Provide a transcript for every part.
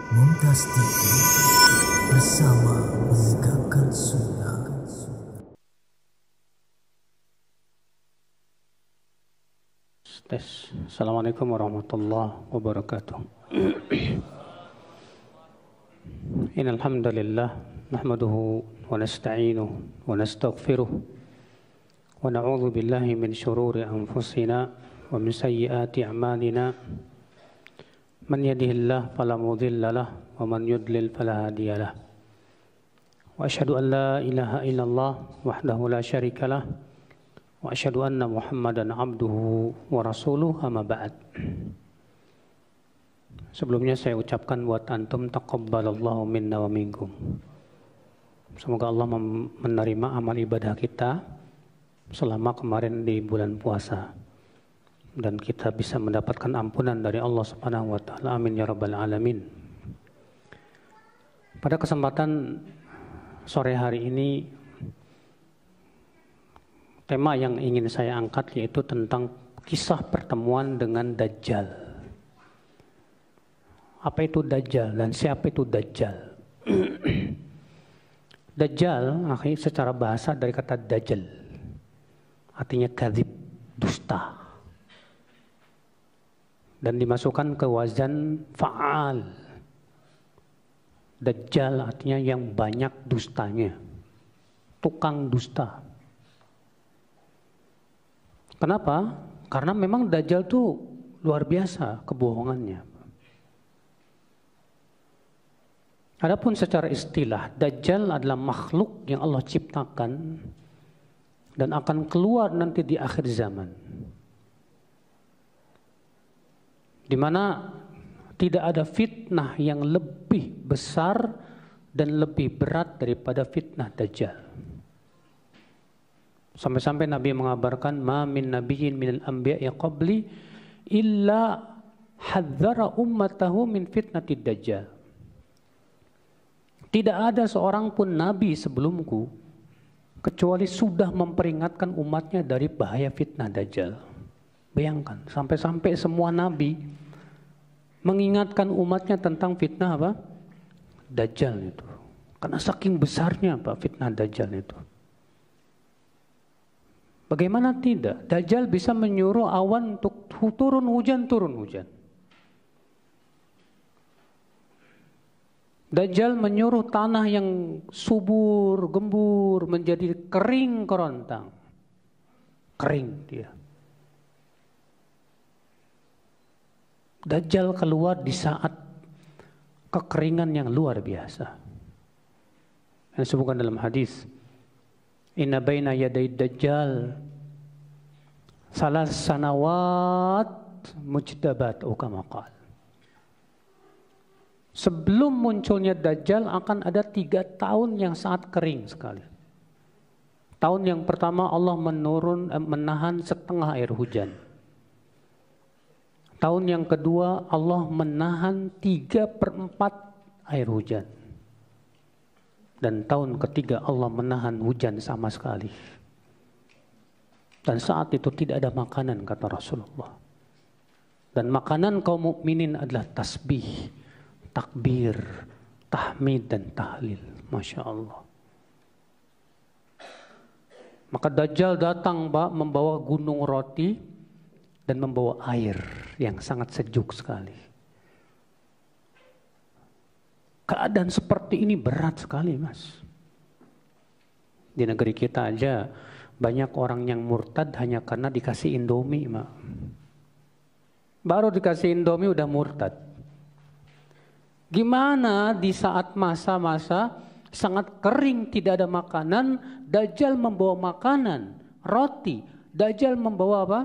Mumtaz TV bersama menegakkan sunnah. Tes. Assalamualaikum warahmatullahi wabarakatuh. Innal hamdalillah nahmaduhu wa nasta'inuhu wa nastaghfiruh wa na'udzu billahi min shururi anfusina wa min sayyiati a'malina. Man yahdihillahu fala mudilla lahu wa man yudlil fala hadiya lahu. Wa asyhadu an la ilaha illallah wahdahu la syarika lahu wa asyhadu anna Muhammadan abduhu wa rasuluh, amma ba'd. Sebelumnya saya ucapkan buat antum taqabbalallahu minna wa minkum. Semoga Allah menerima amal ibadah kita selama kemarin di bulan puasa, dan kita bisa mendapatkan ampunan dari Allah Subhanahu wa taala. Amin ya rabbal alamin. Pada kesempatan sore hari ini, tema yang ingin saya angkat yaitu tentang kisah pertemuan dengan Dajjal. Apa itu Dajjal dan siapa itu Dajjal? Dajjal secara bahasa dari kata Dajjal, artinya kadzib, dusta, dan dimasukkan ke wazan fa'al. Dajjal artinya yang banyak dustanya, tukang dusta. Kenapa? Karena memang Dajjal itu luar biasa kebohongannya. Adapun secara istilah, Dajjal adalah makhluk yang Allah ciptakan dan akan keluar nanti di akhir zaman, di mana tidak ada fitnah yang lebih besar dan lebih berat daripada fitnah Dajjal. Sampai-sampai Nabi mengabarkan, ma min nabiyyin minal anbiya'i qabli illa hadzara ummatahu min fitnatid Dajjal. Tidak ada seorang pun nabi sebelumku kecuali sudah memperingatkan umatnya dari bahaya fitnah Dajjal. Bayangkan, sampai-sampai semua nabi mengingatkan umatnya tentang fitnah apa? Dajjal itu. Karena saking besarnya apa fitnah Dajjal itu. Bagaimana tidak? Dajjal bisa menyuruh awan untuk turun hujan. Dajjal menyuruh tanah yang subur, gembur menjadi kering kerontang. Kering dia. Dajjal keluar di saat kekeringan yang luar biasa. Yang disebutkan dalam hadis, inna baina yaday dajjal salas sanawat mujtabat kama qala. Sebelum munculnya Dajjal akan ada 3 tahun yang sangat kering sekali. Tahun yang pertama Allah menahan setengah air hujan. Tahun yang kedua Allah menahan 3/4 air hujan. Dan tahun ketiga Allah menahan hujan sama sekali. Dan saat itu tidak ada makanan, kata Rasulullah. Dan makanan kaum mukminin adalah tasbih, takbir, tahmid dan tahlil. Masya Allah. Maka Dajjal datang membawa gunung roti dan membawa air yang sangat sejuk sekali. Keadaan seperti ini berat sekali, Mas. Di negeri kita aja banyak orang yang murtad hanya karena dikasih Indomie, Mak. Baru dikasih Indomie udah murtad. Gimana di saat masa-masa sangat kering, tidak ada makanan, Dajjal membawa makanan, roti. Dajjal membawa apa?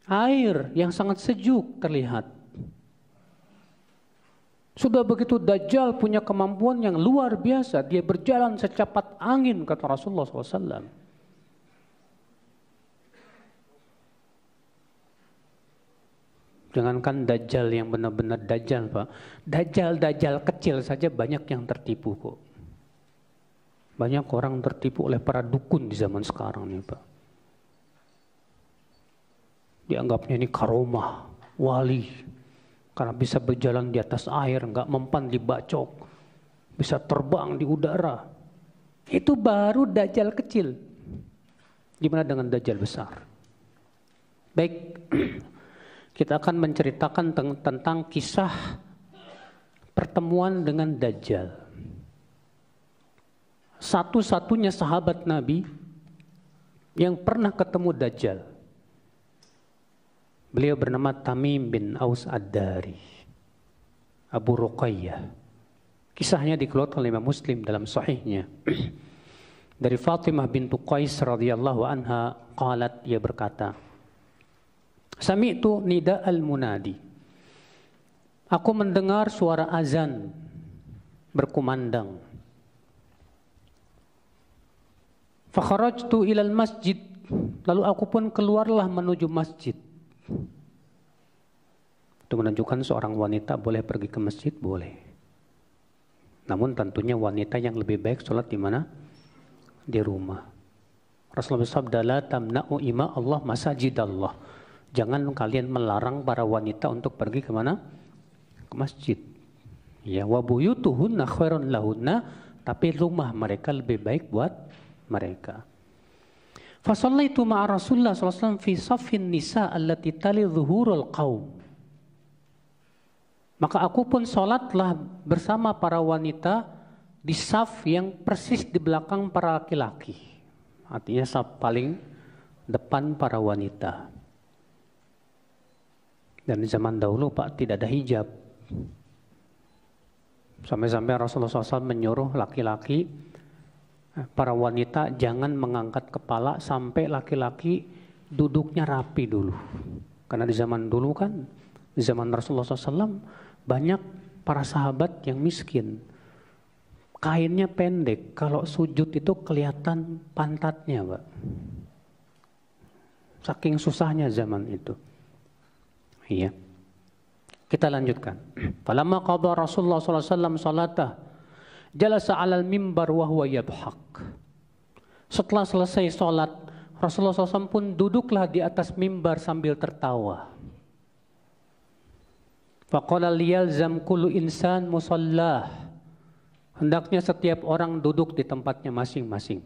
Air yang sangat sejuk terlihat. Sudah begitu Dajjal punya kemampuan yang luar biasa. Dia berjalan secepat angin, kata Rasulullah SAW. Jangankan Dajjal yang benar-benar Dajjal, Pak. Dajjal kecil saja banyak yang tertipu kok. Banyak orang tertipu oleh para dukun di zaman sekarang nih, Pak. Dianggapnya ini karomah, wali. Karena bisa berjalan di atas air, nggak mempan di bacok, bisa terbang di udara. Itu baru dajjal kecil. Gimana dengan dajjal besar? Baik, kita akan menceritakan tentang kisah pertemuan dengan dajjal. Satu-satunya sahabat Nabi yang pernah ketemu dajjal. Beliau bernama Tamim bin Aus Ad-Dari, Abu Ruqayyah. Kisahnya dikeluarkan oleh Imam Muslim dalam sahihnya. Dari Fatimah bintu Qais radhiyallahu anha, qalat, ia berkata, Sami'tu nida al-munadi. Aku mendengar suara azan berkumandang. Fa kharajtu ilal masjid. Lalu aku pun keluarlah menuju masjid. Itu menunjukkan seorang wanita boleh pergi ke masjid, boleh. Namun tentunya wanita yang lebih baik sholat di mana? Di rumah. Rasulullah bersabda, la tamna'u ima Allah masajid Allah. Jangan kalian melarang para wanita untuk pergi ke mana? Ke masjid. Ya, wa buyutuhunna khairun lahunna, tapi rumah mereka lebih baik buat mereka. Fa shallaitu ma'a Rasulullah sallallahu alaihi wasallam fi saffin nisa allati tali dhuhurul qaum. Maka aku pun sholatlah bersama para wanita di saf yang persis di belakang para laki-laki. Artinya saf paling depan para wanita. Dan di zaman dahulu Pak tidak ada hijab. Sampai-sampai Rasulullah SAW menyuruh laki-laki, para wanita jangan mengangkat kepala sampai laki-laki duduknya rapi dulu. Karena di zaman dulu kan, di zaman Rasulullah SAW banyak para sahabat yang miskin. Kainnya pendek, kalau sujud itu kelihatan pantatnya, Pak. Saking susahnya zaman itu. Iya. Kita lanjutkan. Falamma qada Rasulullah sallallahu alaihi wasallam salatah, jalasa 'alal mimbar wa huwa yadhhak. Setelah selesai salat, Rasulullah SAW pun duduklah di atas mimbar sambil tertawa. Faqala liyalzam kullu insan musallah. Hendaknya setiap orang duduk di tempatnya masing-masing.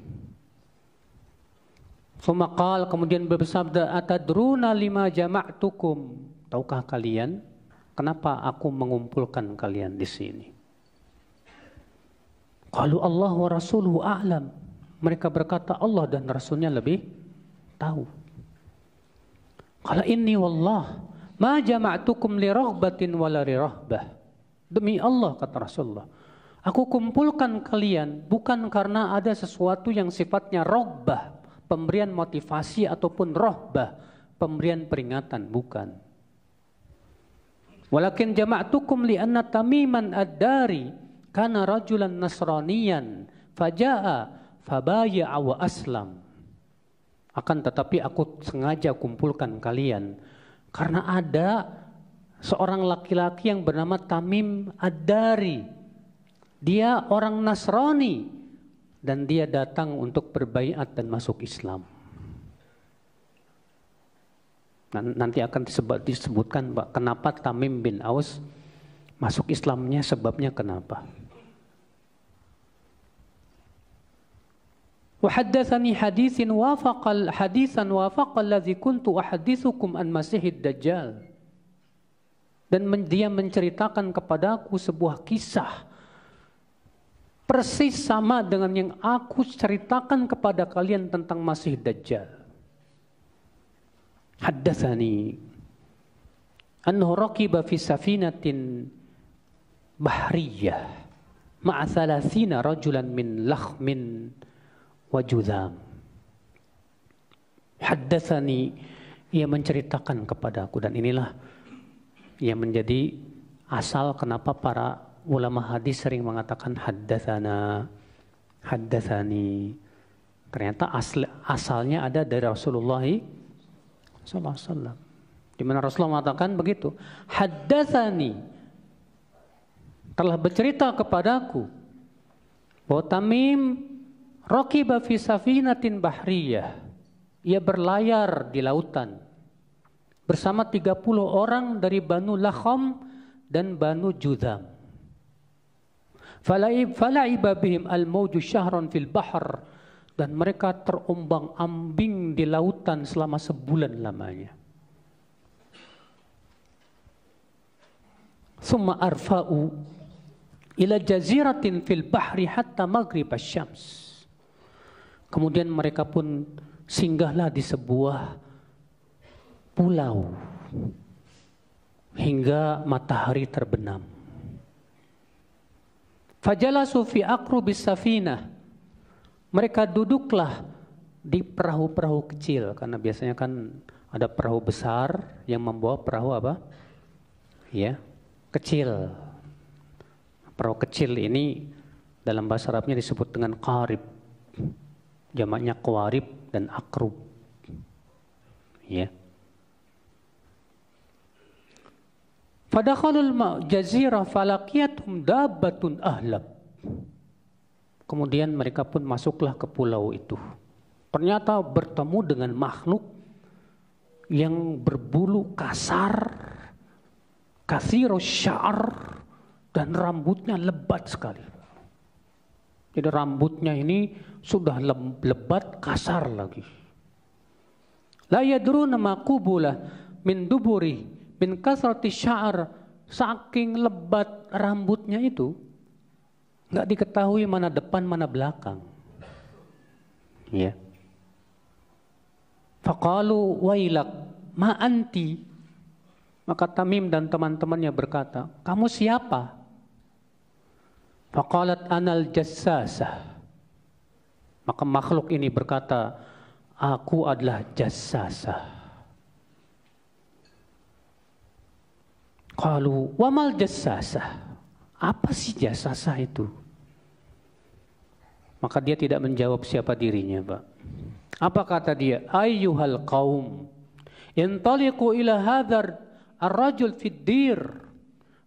Fumaqal, kemudian bersabda, atadruna lima jama'tukum. Tahukah kalian kenapa aku mengumpulkan kalian di sini? Qalu Allah wa rasuluhu a'lam. Mereka berkata Allah dan Rasulnya lebih tahu. Qala inni wallah ma jama'tukum li raghbatin wala li rahbah. Demi Allah, kata Rasulullah, aku kumpulkan kalian bukan karena ada sesuatu yang sifatnya raghbah, pemberian motivasi, ataupun rahbah, pemberian peringatan, bukan. Walakin jama'tukum li anna Tamiman ad-Dari kana rajulan nasraniyan faja'a fabaya'a wa aslam. Akan tetapi aku sengaja kumpulkan kalian karena ada seorang laki-laki yang bernama Tamim ad-Dari. Dia orang Nasrani dan dia datang untuk berbaiat dan masuk Islam. Nanti akan disebutkan Pak, kenapa Tamim bin Aus masuk Islamnya, sebabnya kenapa. Wa haddatsani hadisan wafaqal ladzi kuntu uhadditsukum an Masihid Dajjal. Dan dia menceritakan kepadaku sebuah kisah persis sama dengan yang aku ceritakan kepada kalian tentang Masih Dajjal. Haddatsani annahu raqiba fi safinatin bahriyah ma'a 30 rajulan min lakhmin wa judham. Haddatsani, ia menceritakan kepadaku, dan inilah yang menjadi asal kenapa para ulama hadis sering mengatakan haddatsana, haddatsani. Ternyata asalnya ada dari Rasulullah sallallahu alaihi wasallam. Di mana Rasulullah mengatakan begitu, haddatsani, telah bercerita kepadaku bahwa Tamim raqiba fi safinatin bahriyah, ia berlayar di lautan bersama 30 orang dari Banu Lakham dan Banu Judham. Fala'iba bihim al-mawju syahran fil bahr, dan mereka terombang-ambing di lautan selama sebulan lamanya. Summa arfa'u ila jaziratin fil bahri hatta maghrib asy-syams. Kemudian mereka pun singgahlah di sebuah pulau hingga matahari terbenam. Fajalasu fi aqrubis safinah. Mereka duduklah di perahu-perahu kecil, karena biasanya kan ada perahu besar yang membawa perahu apa? Ya, kecil. Perahu kecil ini dalam bahasa Arabnya disebut dengan qarib. Jamaknya qawarib dan akrub. Ya. Fadakhalul jazirah falaqiyathum dabbatun ahlab. Kemudian mereka pun masuklah ke pulau itu. Ternyata bertemu dengan makhluk yang berbulu kasar, kathirus sya'ar, dan rambutnya lebat sekali. Jadi rambutnya ini sudah lebat, kasar lagi. La yadruna ma qubula min duburi min kasrati sya'ar. Saking lebat rambutnya itu, nggak diketahui mana depan mana belakang. Ya. Faqalu wailak ma anti. Maka Tamim dan teman-temannya berkata, kamu siapa? Faqalat anal jassasah. Maka makhluk ini berkata, aku adalah jassasah. Qalu wamal jassasah. Apa sih jassasah itu? Maka dia tidak menjawab siapa dirinya, Pak. Apa kata dia? Ayyuhal qaum, intaliqu ila hadzal ar-rajul fid dir.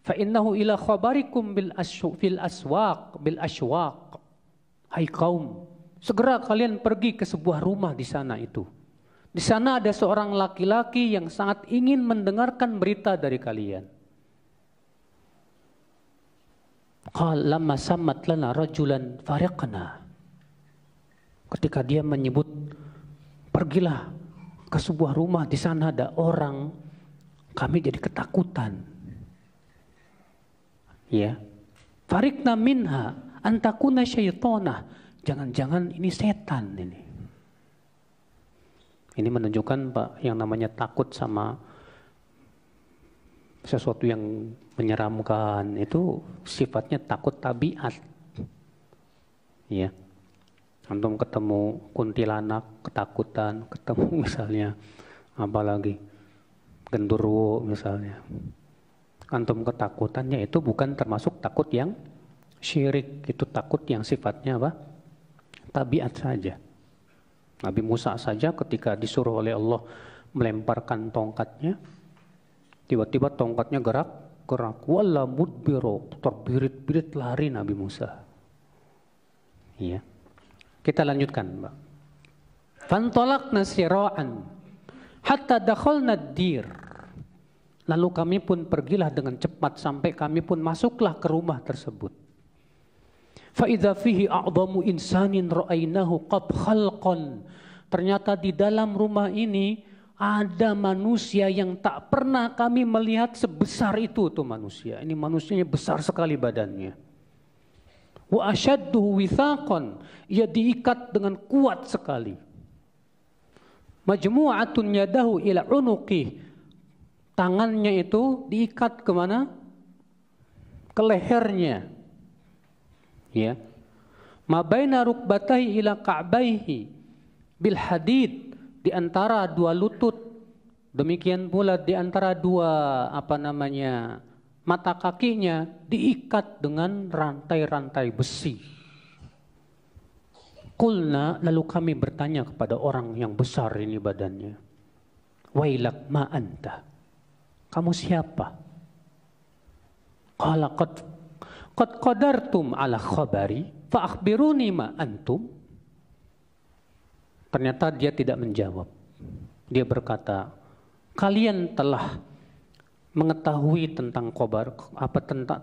Fa innahu ila khabarikum fil aswaq. Hai kaum, segera kalian pergi ke sebuah rumah di sana itu. Di sana ada seorang laki-laki yang sangat ingin mendengarkan berita dari kalian. Qala lamma sammat lana rajulan fariqna. Ketika dia menyebut pergilah ke sebuah rumah, di sana ada orang, kami jadi ketakutan. Ya, farikna minha antakuna syaitonah. Jangan-jangan ini setan ini. Ini menunjukkan, Pak, yang namanya takut sama sesuatu yang menyeramkan itu sifatnya takut tabiat. Ya, antum ketemu kuntilanak ketakutan, ketemu misalnya apalagi genderuwo misalnya. Antum ketakutannya itu bukan termasuk takut yang syirik, itu takut yang sifatnya apa? Tabiat saja. Nabi Musa saja ketika disuruh oleh Allah melemparkan tongkatnya, tiba-tiba tongkatnya gerak, wala mudbiro, terbirit-birit lari Nabi Musa. Iya. Kita lanjutkan, Mbak. Fantolakna sira'an hatta dakhalna ad-dir. Lalu kami pun pergilah dengan cepat sampai kami pun masuklah ke rumah tersebut. Fa idza fihi a'dhamu insanin ra'ainahu qad khalqan. Ternyata di dalam rumah ini ada manusia yang tak pernah kami melihat sebesar itu tuh manusia. Ini manusianya besar sekali badannya. Wa ashadduhu withaqan. Ia diikat dengan kuat sekali. Majmu'atun yadahu ila unuqih. Tangannya itu diikat kemana? Ke lehernya. Ya. Ma baina rukbatayhi ila ka'baihi bil hadid, di antara dua lutut. Demikian pula di antara dua mata kakinya diikat dengan rantai-rantai besi. Qulna, lalu kami bertanya kepada orang yang besar ini badannya. Wailak ma anta. Kamu siapa? Qala qad qadartum ala khabari fa akhbiruni ma antum. Ternyata dia tidak menjawab. Dia berkata, kalian telah mengetahui tentang kabar,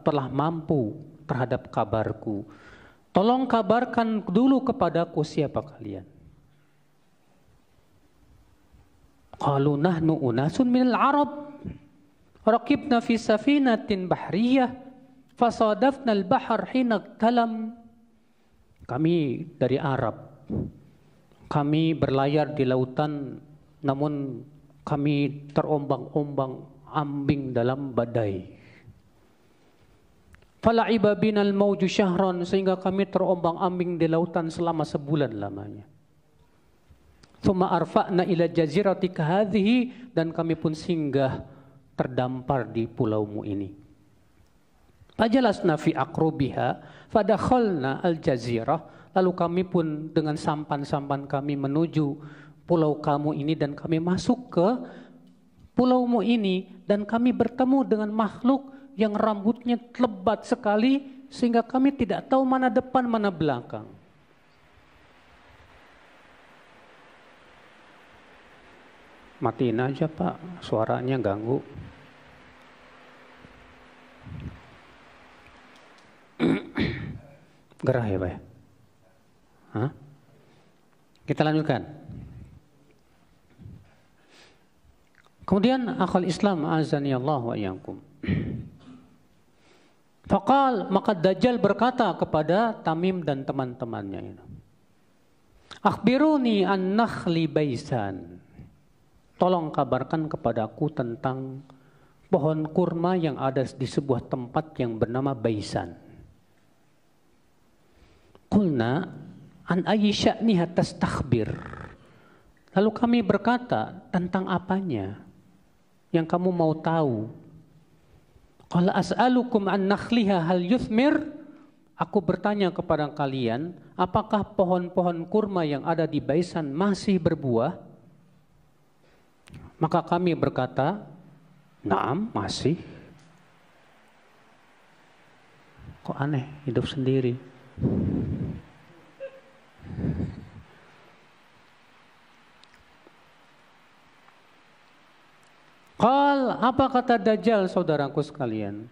telah mampu terhadap kabarku. Tolong kabarkan dulu kepadaku siapa kalian. Qalu nahnu unasun minal Arab raqibna fi safinatin bahriyah fasadafna al-bahr hina talam. Kami dari Arab. Kami berlayar di lautan, namun kami terombang-ombang ambing dalam badai. Fala'iba binal mawju syahran, sehingga kami terombang-ambing di lautan selama sebulan lamanya. Tsumma arfa'na ila jazirati kahadhihi, dan kami pun singgah terdampar di pulaumu ini. Fajalasna fi aqrubiha fadakhalna al-jazirah, lalu kami pun dengan sampan-sampan kami menuju pulau kamu ini dan kami masuk ke pulaumu ini dan kami bertemu dengan makhluk yang rambutnya lebat sekali sehingga kami tidak tahu mana depan mana belakang. Matiin aja Pak, suaranya ganggu. Gerah ya Pak ya? Hah? Kita lanjutkan. Kemudian akhal Islam azani Allah wa iyyakum. Faqal, maka Dajjal berkata kepada Tamim dan teman-temannya ini. Akhbiruni an nakhli baisan. Tolong kabarkan kepadaku tentang pohon kurma yang ada di sebuah tempat yang bernama Baisan. Qulna an ayyi sya'niha tastakhbir. Lalu kami berkata, tentang apanya yang kamu mau tahu? Qala as'alukum an nakhliha hal yuthmir. Aku bertanya kepada kalian, apakah pohon-pohon kurma yang ada di Baisan masih berbuah? Maka kami berkata, naam, masih. Kok aneh, hidup sendiri. Qal, apa kata Dajjal saudaraku sekalian?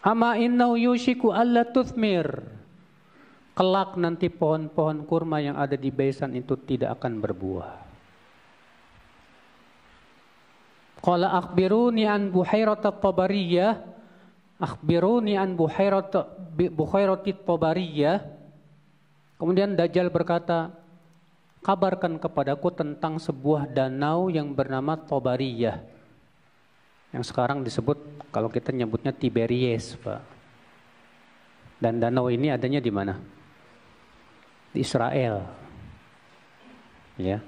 Ama innahu yushiku alla tuthmir. Kelak nanti pohon-pohon kurma yang ada di Baisan itu tidak akan berbuah. Qala akhbiruni an buhairat at-tabariyah. Akhbiruni an buhairat at-tabariyah. Kemudian Dajjal berkata, kabarkan kepadaku tentang sebuah danau yang bernama Tabariyah. Yang sekarang disebut, kalau kita nyebutnya Tiberias, Pak. Dan danau ini adanya di mana? Di Israel. Ya.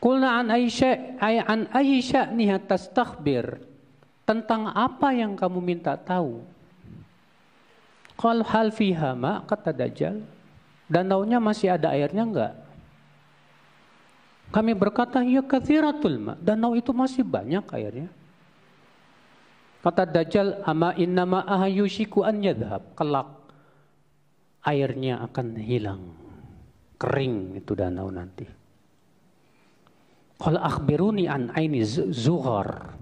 Qulna an Aisyah niha tastakhbir. Tentang apa yang kamu minta tahu? Qal hal fiha ma, kata Dajjal. Danaunya masih ada airnya enggak? Kami berkata, ya katsiratul ma. Danau itu masih banyak airnya. Kata Dajjal, ama innama ahayushiku an yadhhab. Kelak airnya akan hilang. Kering itu danau nanti. Qala akhbiruni an aini zughar.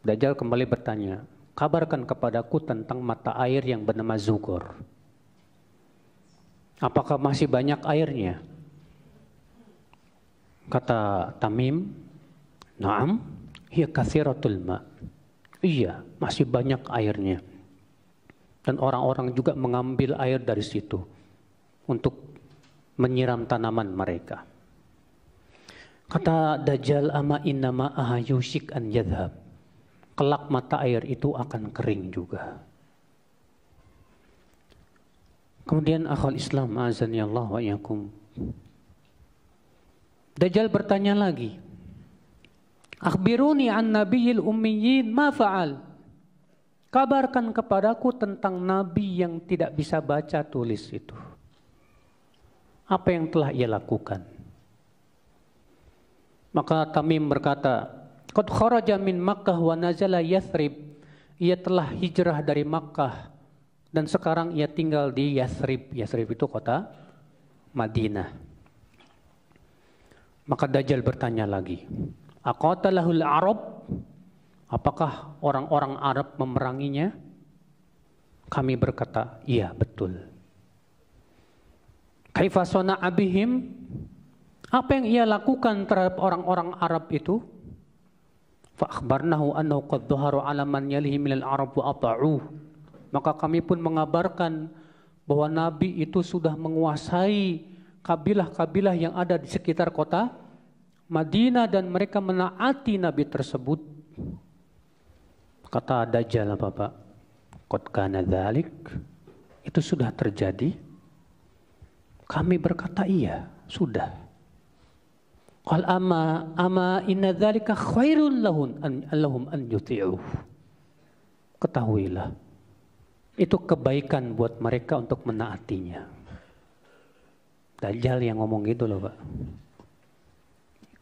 Dajjal kembali bertanya, kabarkan kepadaku tentang mata air yang bernama Zughar. Apakah masih banyak airnya? Kata Tamim, na'am, hiya katsiratul ma. Iya, masih banyak airnya. Dan orang-orang juga mengambil air dari situ untuk menyiram tanaman mereka. Kata Dajjal, ama innama ahayushik an yadhhab. Kelak mata air itu akan kering juga. Kemudian akhul Islam azani Allah wa iyyakum. Dajjal bertanya lagi. Akhbiruni an nabiyil ummiyin ma fa'al. Kabarkan kepadaku tentang nabi yang tidak bisa baca tulis itu. Apa yang telah ia lakukan? Maka Tamim berkata, qad kharaja min Makkah wa nazala Yathrib. Ia telah hijrah dari Makkah dan sekarang ia tinggal di Yathrib. Yathrib itu kota Madinah. Maka Dajjal bertanya lagi, Aqatalahul Arab? Apakah orang-orang Arab memeranginya? Kami berkata, iya betul. Kaifa sana'a bihim? Apa yang ia lakukan terhadap orang-orang Arab itu? Fa akhbarnahu annahu qad dhahara 'ala man yalihi minal Arab wa ata'uh. Maka kami pun mengabarkan bahwa Nabi itu sudah menguasai kabilah-kabilah yang ada di sekitar kota Madinah dan mereka menaati Nabi tersebut. Kata Dajjal apa Pak? Qad kana dzalik. Itu sudah terjadi? Kami berkata iya, sudah. Qal ama inna dzalika khairul lahum an yuti'uh. Ketahuilah, itu kebaikan buat mereka untuk menaatinya. Dajjal yang ngomong gitu loh Pak.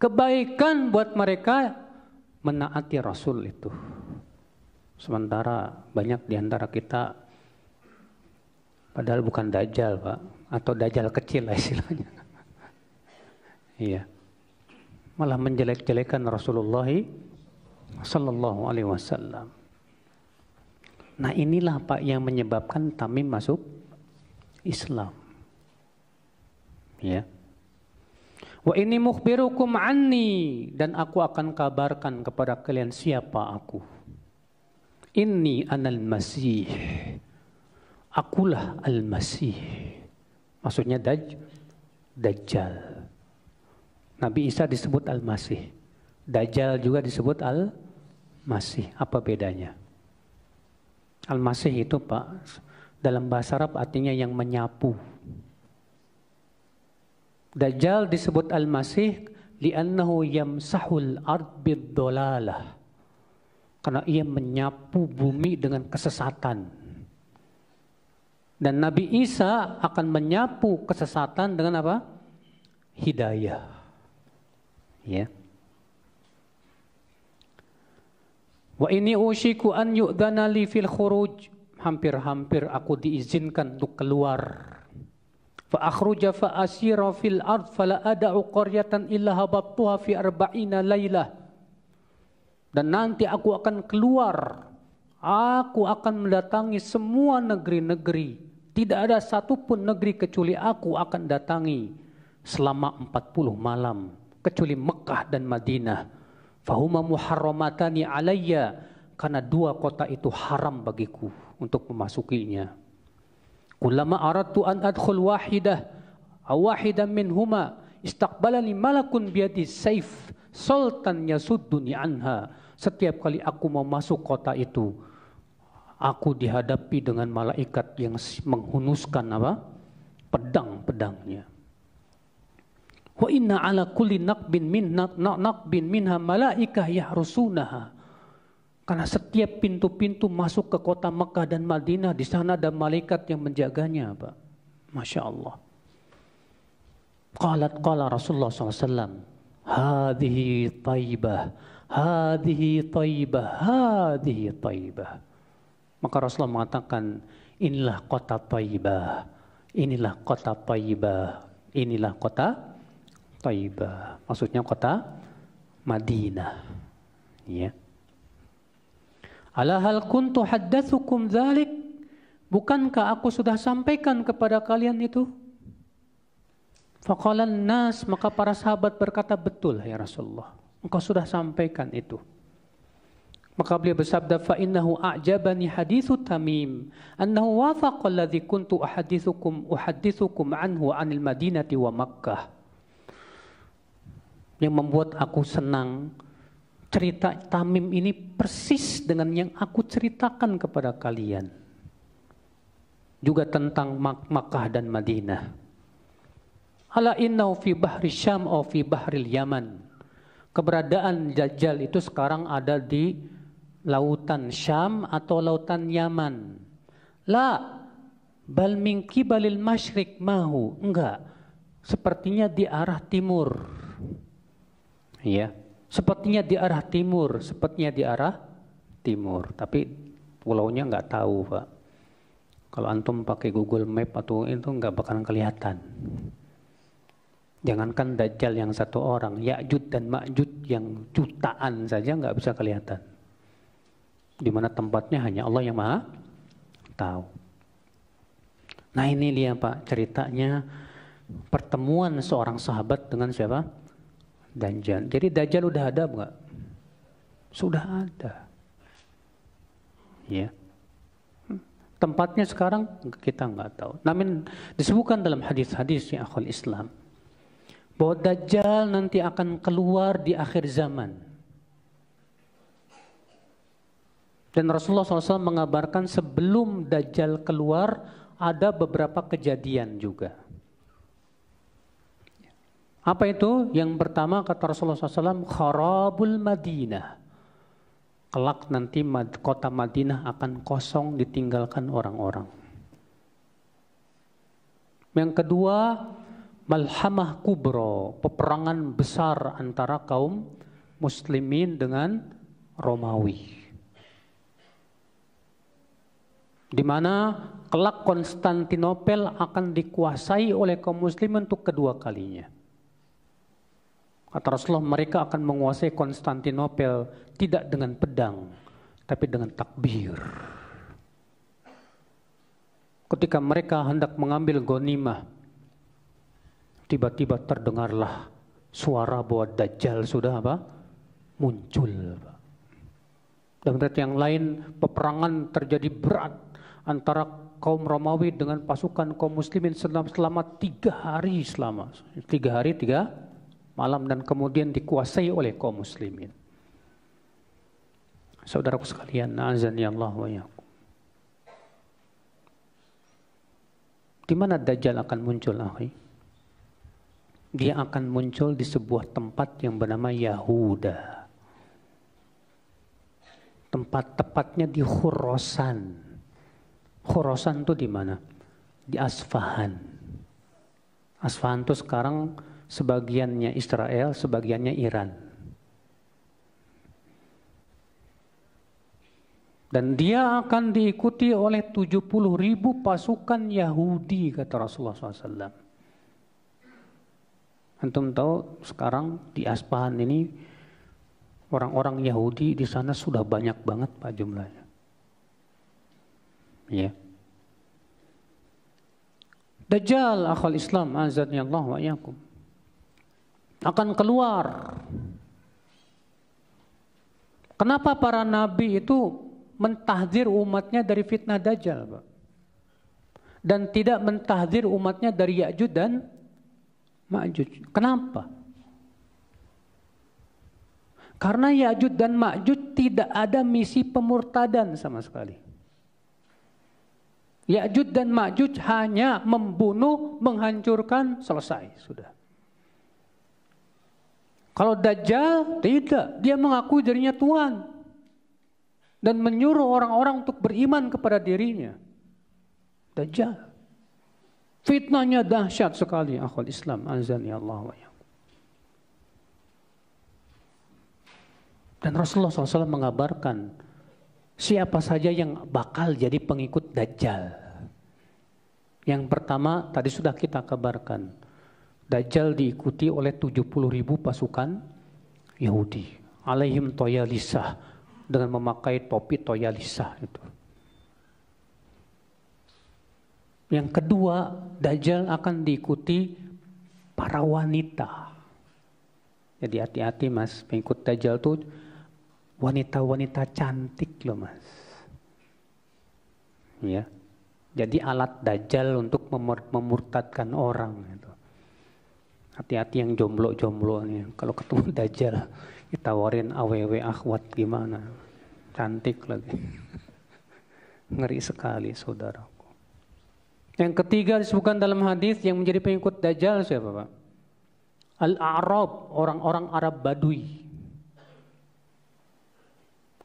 Kebaikan buat mereka menaati Rasul itu. Sementara banyak di antara kita padahal bukan Dajjal Pak, atau Dajjal kecil lah istilahnya. Iya. Malah menjelek-jelekan Rasulullah sallallahu alaihi wasallam. Nah, inilah Pak yang menyebabkan Tamim masuk Islam. Ya. Wa inni mukhbirukum anni, dan aku akan kabarkan kepada kalian siapa aku. Inni anal masih. Akulah al-masih. Maksudnya Dajjal. Nabi Isa disebut Al-Masih. Dajjal juga disebut Al-Masih. Apa bedanya? Al-Masih itu Pak, dalam bahasa Arab artinya yang menyapu. Dajjal disebut Al-Masih li'annahu yamsahul ard bid-dhalalah. Karena ia menyapu bumi dengan kesesatan. Dan Nabi Isa akan menyapu kesesatan dengan apa? Hidayah. Ya. Wa ini usyiku an yu'dhana li fil khuruj. Hampir-hampir aku diizinkan untuk keluar. Fa akhruja fa asira fil ard fala ada'u qaryatan illa habattuha fi 40 lailah. Dan nanti aku akan keluar. Aku akan mendatangi semua negeri-negeri. Tidak ada satupun negeri kecuali aku akan datangi selama 40 malam. Kecuali Mekah dan Madinah. Fahuma muharramatani alayya. Karena dua kota itu haram bagiku untuk memasukinya. Kullama aradtu an adkhul wahidah. Awahidan minhuma. Istaqbalani malakun biyadi saif. Sultan yasudduni anha. Setiap kali aku mau masuk kota itu, aku dihadapi dengan malaikat yang menghunuskan apa? Pedang-pedangnya. Wa inna ala kulli naqbin minha malaikah yahrusunaha. Karena setiap pintu-pintu masuk ke kota Mekah dan Madinah, di sana ada malaikat yang menjaganya, Pak. Masya Allah. Qala Rasulullah SAW, hadhihi taibah, hadhihi taibah, hadhihi taibah. Maka Rasulullah mengatakan, inilah kota taibah, inilah kota taibah, inilah kota Taibah, maksudnya kota Madinah. Ya. Ala hal kuntu haddatsukum dzalik? Bukankah aku sudah sampaikan kepada kalian itu? Faqalan nas, maka para sahabat berkata, betul ya Rasulullah. Engkau sudah sampaikan itu. Maka beliau bersabda, fa innahu a'jabani haditsu Tamim annahu wafaqa alladhi kuntu uhaddithukum anhu 'anil Madinati wa Makkah. Yang membuat aku senang, cerita Tamim ini persis dengan yang aku ceritakan kepada kalian. Juga tentang Makkah dan Madinah. Ala innahu fi bahri Syam atau fi bahril Yaman. Keberadaan Dajjal itu sekarang ada di lautan Syam atau lautan Yaman. La bal min qibalil masyriq mahu. Enggak. Sepertinya di arah timur. Ya, sepertinya di arah timur, sepertinya di arah timur. Tapi pulaunya nggak tahu, Pak. Kalau antum pakai Google Map atau itu nggak bakalan kelihatan. Jangankan Dajjal yang satu orang, Ya'juj dan Ma'juj yang jutaan saja nggak bisa kelihatan. Di mana tempatnya hanya Allah yang Maha tahu. Nah ini dia Pak ceritanya pertemuan seorang sahabat dengan siapa? Dajjal. Jadi Dajjal udah ada enggak? Sudah ada. Ya. Tempatnya sekarang kita nggak tahu. Namun disebutkan dalam hadis-hadis ya akhul Islam bahwa Dajjal nanti akan keluar di akhir zaman. Dan Rasulullah SAW mengabarkan sebelum Dajjal keluar ada beberapa kejadian juga. Apa itu? Yang pertama kata Rasulullah SAW, kharabul Madinah. Kelak nanti kota Madinah akan kosong ditinggalkan orang-orang. Yang kedua, malhamah kubro, peperangan besar antara kaum muslimin dengan Romawi. Di mana kelak Konstantinopel akan dikuasai oleh kaum muslimin untuk kedua kalinya. Kata Rasulullah, mereka akan menguasai Konstantinopel tidak dengan pedang, tapi dengan takbir. Ketika mereka hendak mengambil ghanimah, tiba-tiba terdengarlah suara bahwa Dajjal sudah muncul. Dan berarti yang lain, peperangan terjadi berat antara kaum Romawi dengan pasukan kaum muslimin selama 3 hari selama 3 hari 3 malam dan kemudian dikuasai oleh kaum muslimin. Saudaraku sekalian, azani Allah wa iyyakum. Di mana Dajjal akan muncul, akhi? Dia akan muncul di sebuah tempat yang bernama Yahuda. Tempat tepatnya di Khurasan. Khurasan itu di mana? Di Asfahan. Asfahan itu sekarang sebagiannya Israel, sebagiannya Iran. Dan dia akan diikuti oleh 70.000 pasukan Yahudi, kata Rasulullah SAW. Antum tahu sekarang di Asfahan ini orang-orang Yahudi di sana sudah banyak banget Pak jumlahnya. Ya. Dajjal akhul Islam azani Allah wa iyyakum akan keluar. Kenapa para nabi itu mentahdzir umatnya dari fitnah Dajjal, Pak? Dan tidak mentahdzir umatnya dari Ya'juj dan Ma'juj. Kenapa? Karena Ya'juj dan Ma'juj tidak ada misi pemurtadan sama sekali. Ya'juj dan Ma'juj hanya membunuh, menghancurkan, selesai, sudah. Kalau Dajjal tidak, dia mengaku dirinya Tuhan dan menyuruh orang-orang untuk beriman kepada dirinya. Dajjal. Fitnahnya dahsyat sekali, akhwal Islam, azani Allah wa iyyakum. Dan Rasulullah SAW mengabarkan siapa saja yang bakal jadi pengikut Dajjal. Yang pertama tadi sudah kita kabarkan. Dajjal diikuti oleh 70.000 pasukan Yahudi. Alaihim toyalisah, dengan memakai topi toyalisah itu. Yang kedua, Dajjal akan diikuti para wanita. Jadi hati-hati Mas, pengikut Dajjal itu wanita-wanita cantik loh Mas. Ya. Jadi alat Dajjal untuk memurtadkan orang gitu. Hati-hati yang jomblo-jomblo nih. Kalau ketemu Dajjal, ditawarin AWW akhwat gimana? Cantik lagi. Ngeri sekali saudaraku. Yang ketiga disebutkan dalam hadis yang menjadi pengikut Dajjal siapa Pak? Al-A'rab, orang-orang Arab Badui.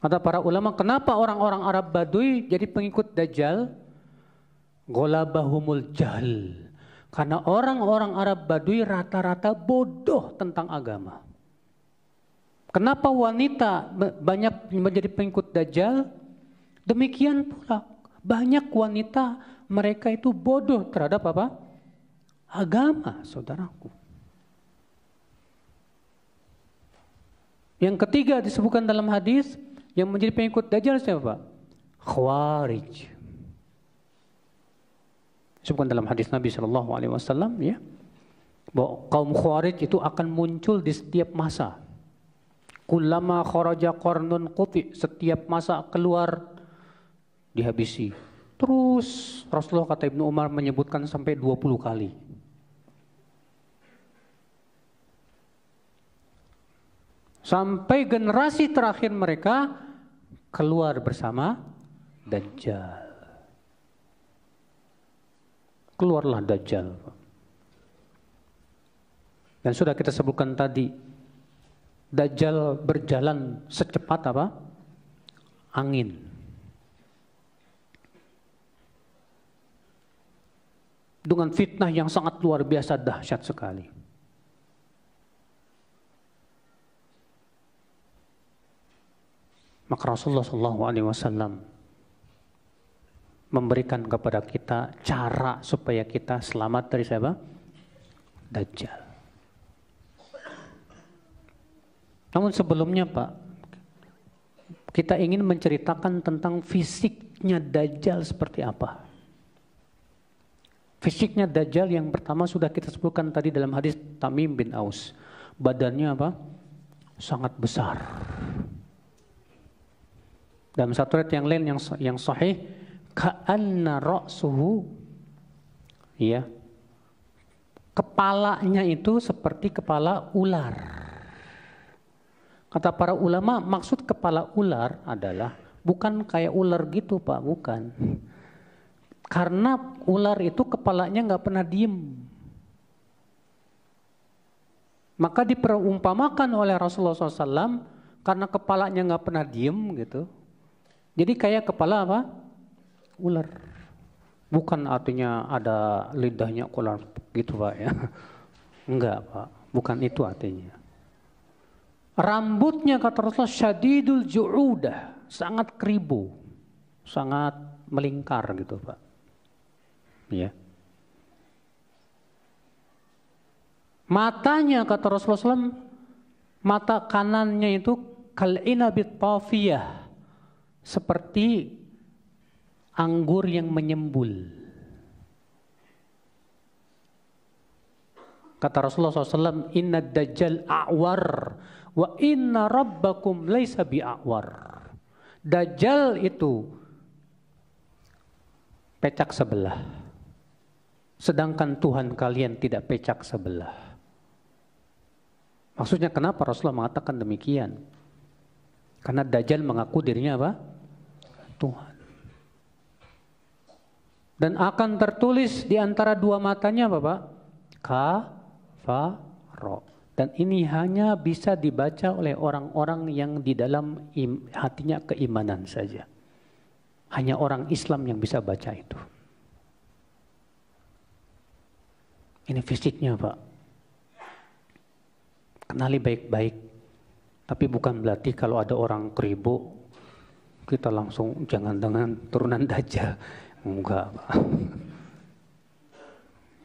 Kata para ulama, kenapa orang-orang Arab Badui jadi pengikut Dajjal? Ghalabahumul jahl. Karena orang-orang Arab Badui rata-rata bodoh tentang agama. Kenapa wanita banyak menjadi pengikut Dajjal? Demikian pula banyak wanita mereka itu bodoh terhadap apa? Agama, saudaraku. Yang ketiga disebutkan dalam hadis, yang menjadi pengikut Dajjal siapa? Khawarij. Disebutkan dalam hadis Nabi SAW, ya, bahwa kaum Khawarij itu akan muncul di setiap masa. Kullama kharaja qarnun quti, setiap masa keluar dihabisi. Terus Rasulullah, kata Ibnu Umar, menyebutkan sampai 20 kali. Sampai generasi terakhir mereka keluar bersama Dajjal. Keluarlah Dajjal. Dan sudah kita sebutkan tadi, Dajjal berjalan secepat apa? Angin. Dengan fitnah yang sangat luar biasa dahsyat sekali. Maka Rasulullah SAW memberikan kepada kita cara supaya kita selamat dari siapa? Dajjal. Namun sebelumnya Pak, kita ingin menceritakan tentang fisiknya Dajjal seperti apa. Fisiknya Dajjal yang pertama sudah kita sebutkan tadi dalam hadis Tamim bin Aus. Badannya apa? Sangat besar. Dalam satu riwayat yang lain yang sahih, ka'anna ra'suhu, ya, kepalanya itu seperti kepala ular. Kata para ulama, maksud kepala ular adalah bukan kayak ular gitu Pak, bukan. Karena ular itu kepalanya nggak pernah diem. Maka diperumpamakan oleh Rasulullah SAW, karena kepalanya nggak pernah diem gitu. Jadi kayak kepala apa? Ular. Bukan artinya ada lidahnya ular gitu Pak ya. Enggak Pak, bukan itu artinya. Rambutnya kata Rasulullah syadidul ju'udah, sangat keribu, sangat melingkar gitu Pak. Ya. Matanya kata Rasulullah SAW, mata kanannya itu kal'inabit tafiyah, seperti anggur yang menyembul. Kata Rasulullah SAW, inna dajjal a'war wa inna rabbakum laisa bi'a'war. Dajjal itu pecak sebelah, sedangkan Tuhan kalian tidak pecak sebelah. Maksudnya kenapa Rasulullah mengatakan demikian? Karena Dajjal mengaku dirinya apa? Tuhan. Dan akan tertulis di antara dua matanya apa Pak? Kafaro. Dan ini hanya bisa dibaca oleh orang-orang yang di dalam hatinya keimanan saja. Hanya orang Islam yang bisa baca itu. Ini fisiknya Pak. Kenali baik-baik. Tapi bukan berarti kalau ada orang keribu, kita langsung jangan-jangan turunan Dajjal. Enggak Pak.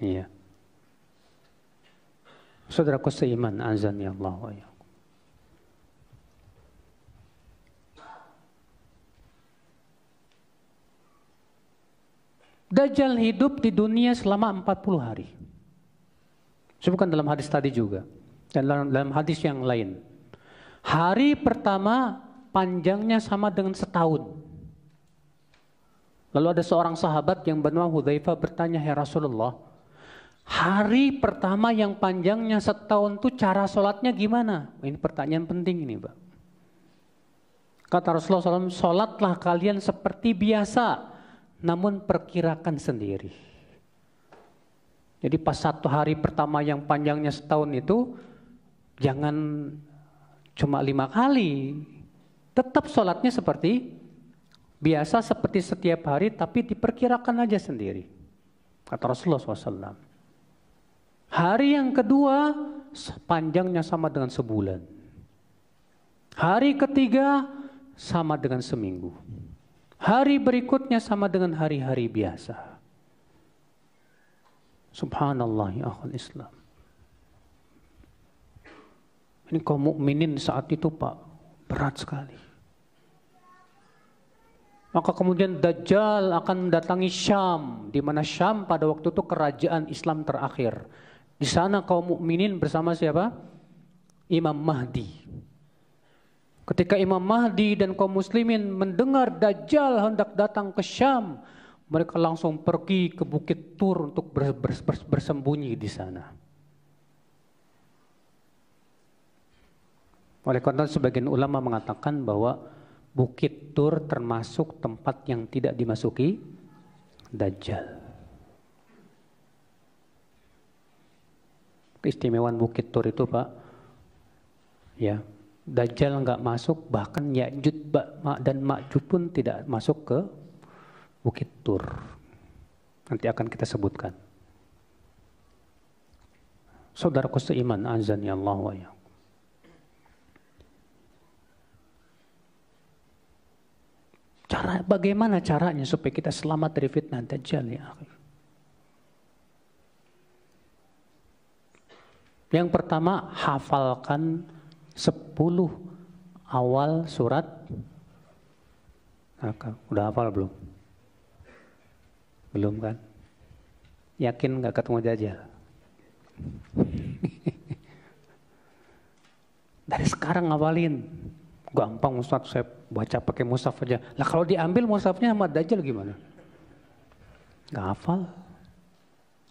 Iya. Saudaraku seiman, azan ya Allah wa ya. Dajjal hidup di dunia selama 40 hari. Sebutkan dalam hadis tadi juga. Dan dalam hadis yang lain. Hari pertama panjangnya sama dengan setahun. Lalu ada seorang sahabat yang bernama Hudzaifah bertanya, "Ya Rasulullah, hari pertama yang panjangnya setahun itu cara sholatnya gimana?" Ini pertanyaan penting ini Pak. Kata Rasulullah SAW, "Sholatlah kalian seperti biasa, namun perkirakan sendiri." Jadi pas satu hari pertama yang panjangnya setahun itu, jangan cuma 5 kali. Tetap sholatnya seperti biasa, seperti setiap hari, tapi diperkirakan aja sendiri. Kata Rasulullah SAW. Hari yang kedua panjangnya sama dengan sebulan. Hari ketiga sama dengan seminggu. Hari berikutnya sama dengan hari-hari biasa. Subhanallah ya akhul Islam. Ini kaum mukminin saat itu Pak, berat sekali. Maka kemudian Dajjal akan mendatangi Syam, di mana Syam pada waktu itu kerajaan Islam terakhir. Di sana kaum mukminin bersama siapa? Imam Mahdi. Ketika Imam Mahdi dan kaum muslimin mendengar Dajjal hendak datang ke Syam, mereka langsung pergi ke Bukit Tur untuk bersembunyi di sana. Oleh karena sebagian ulama mengatakan bahwa Bukit Tur termasuk tempat yang tidak dimasuki Dajjal. Keistimewaan Bukit Tur itu Pak, ya, Dajjal nggak masuk, bahkan Ya'juj dan Ma'juj pun tidak masuk ke Bukit Tur. Nanti akan kita sebutkan. Saudaraku seiman, azani Allah wa ya. Bagaimana caranya supaya kita selamat dari fitnah Dajjal ya? Yang pertama, hafalkan 10 awal surat. Udah hafal belum? Belum kan? Yakin nggak ketemu Dajjal? Dari sekarang ngawalin. Gampang Ustaz, saya baca pakai mushaf aja. Lah kalau diambil mushafnya sama Dajjal gimana? Gak hafal.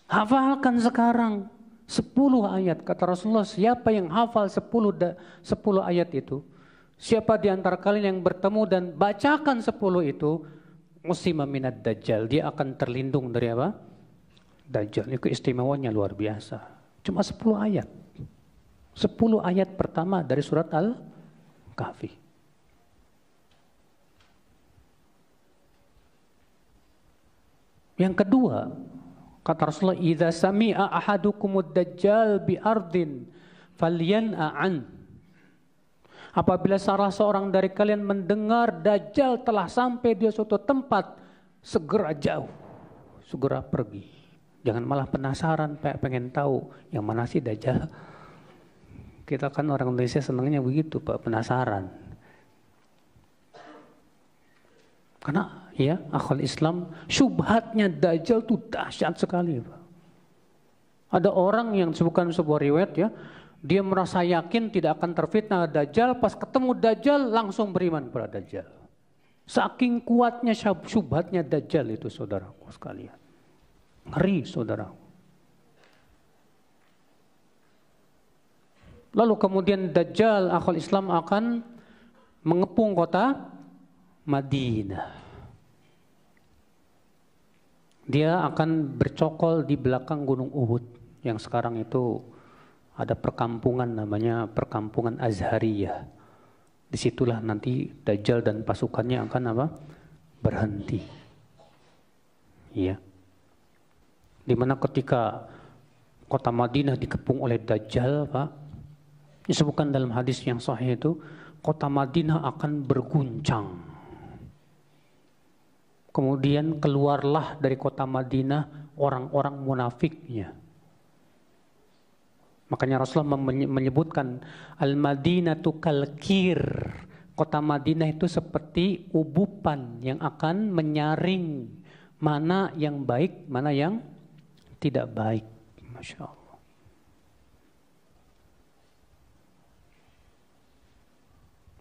Hafalkan sekarang 10 ayat. Kata Rasulullah, siapa yang hafal 10 ayat itu, siapa di antara kalian yang bertemu dan bacakan 10 itu, musima minad Dajjal, dia akan terlindung dari apa? Dajjal. Itu istimewanya luar biasa. Cuma 10 ayat. 10 ayat pertama dari surat Al-Kahfi. Yang kedua, kata Rasulullah, idza sami'a ahadukumud dajjal bi ardin falyan'an. Apabila salah seorang dari kalian mendengar Dajjal telah sampai di suatu tempat, segera jauh, segera pergi. Jangan malah penasaran, pengen tahu yang mana sih Dajjal. Kita kan orang Indonesia senangnya begitu Pak, penasaran. Karena ya, akal Islam, syubhatnya Dajjal itu dahsyat sekali Pak. Ada orang yang disebutkan sebuah riwayat ya, dia merasa yakin tidak akan terfitnah Dajjal, pas ketemu Dajjal langsung beriman pada Dajjal. Saking kuatnya syubhatnya Dajjal itu saudaraku sekalian. Ngeri saudaraku. Lalu kemudian Dajjal, akal Islam akan mengepung kota Madinah. Dia akan bercokol di belakang Gunung Uhud yang sekarang itu ada perkampungan namanya perkampungan Azhariyah. Disitulah nanti Dajjal dan pasukannya akan apa? Berhenti. Iya. Dimana ketika kota Madinah dikepung oleh Dajjal, Pak, disebutkan dalam hadis yang sahih itu, kota Madinah akan berguncang. Kemudian keluarlah dari kota Madinah orang-orang munafiknya. Makanya Rasulullah menyebutkan Al-Madinatu kalkir. Kota Madinah itu seperti ubupan yang akan menyaring mana yang baik, mana yang tidak baik. Masya Allah.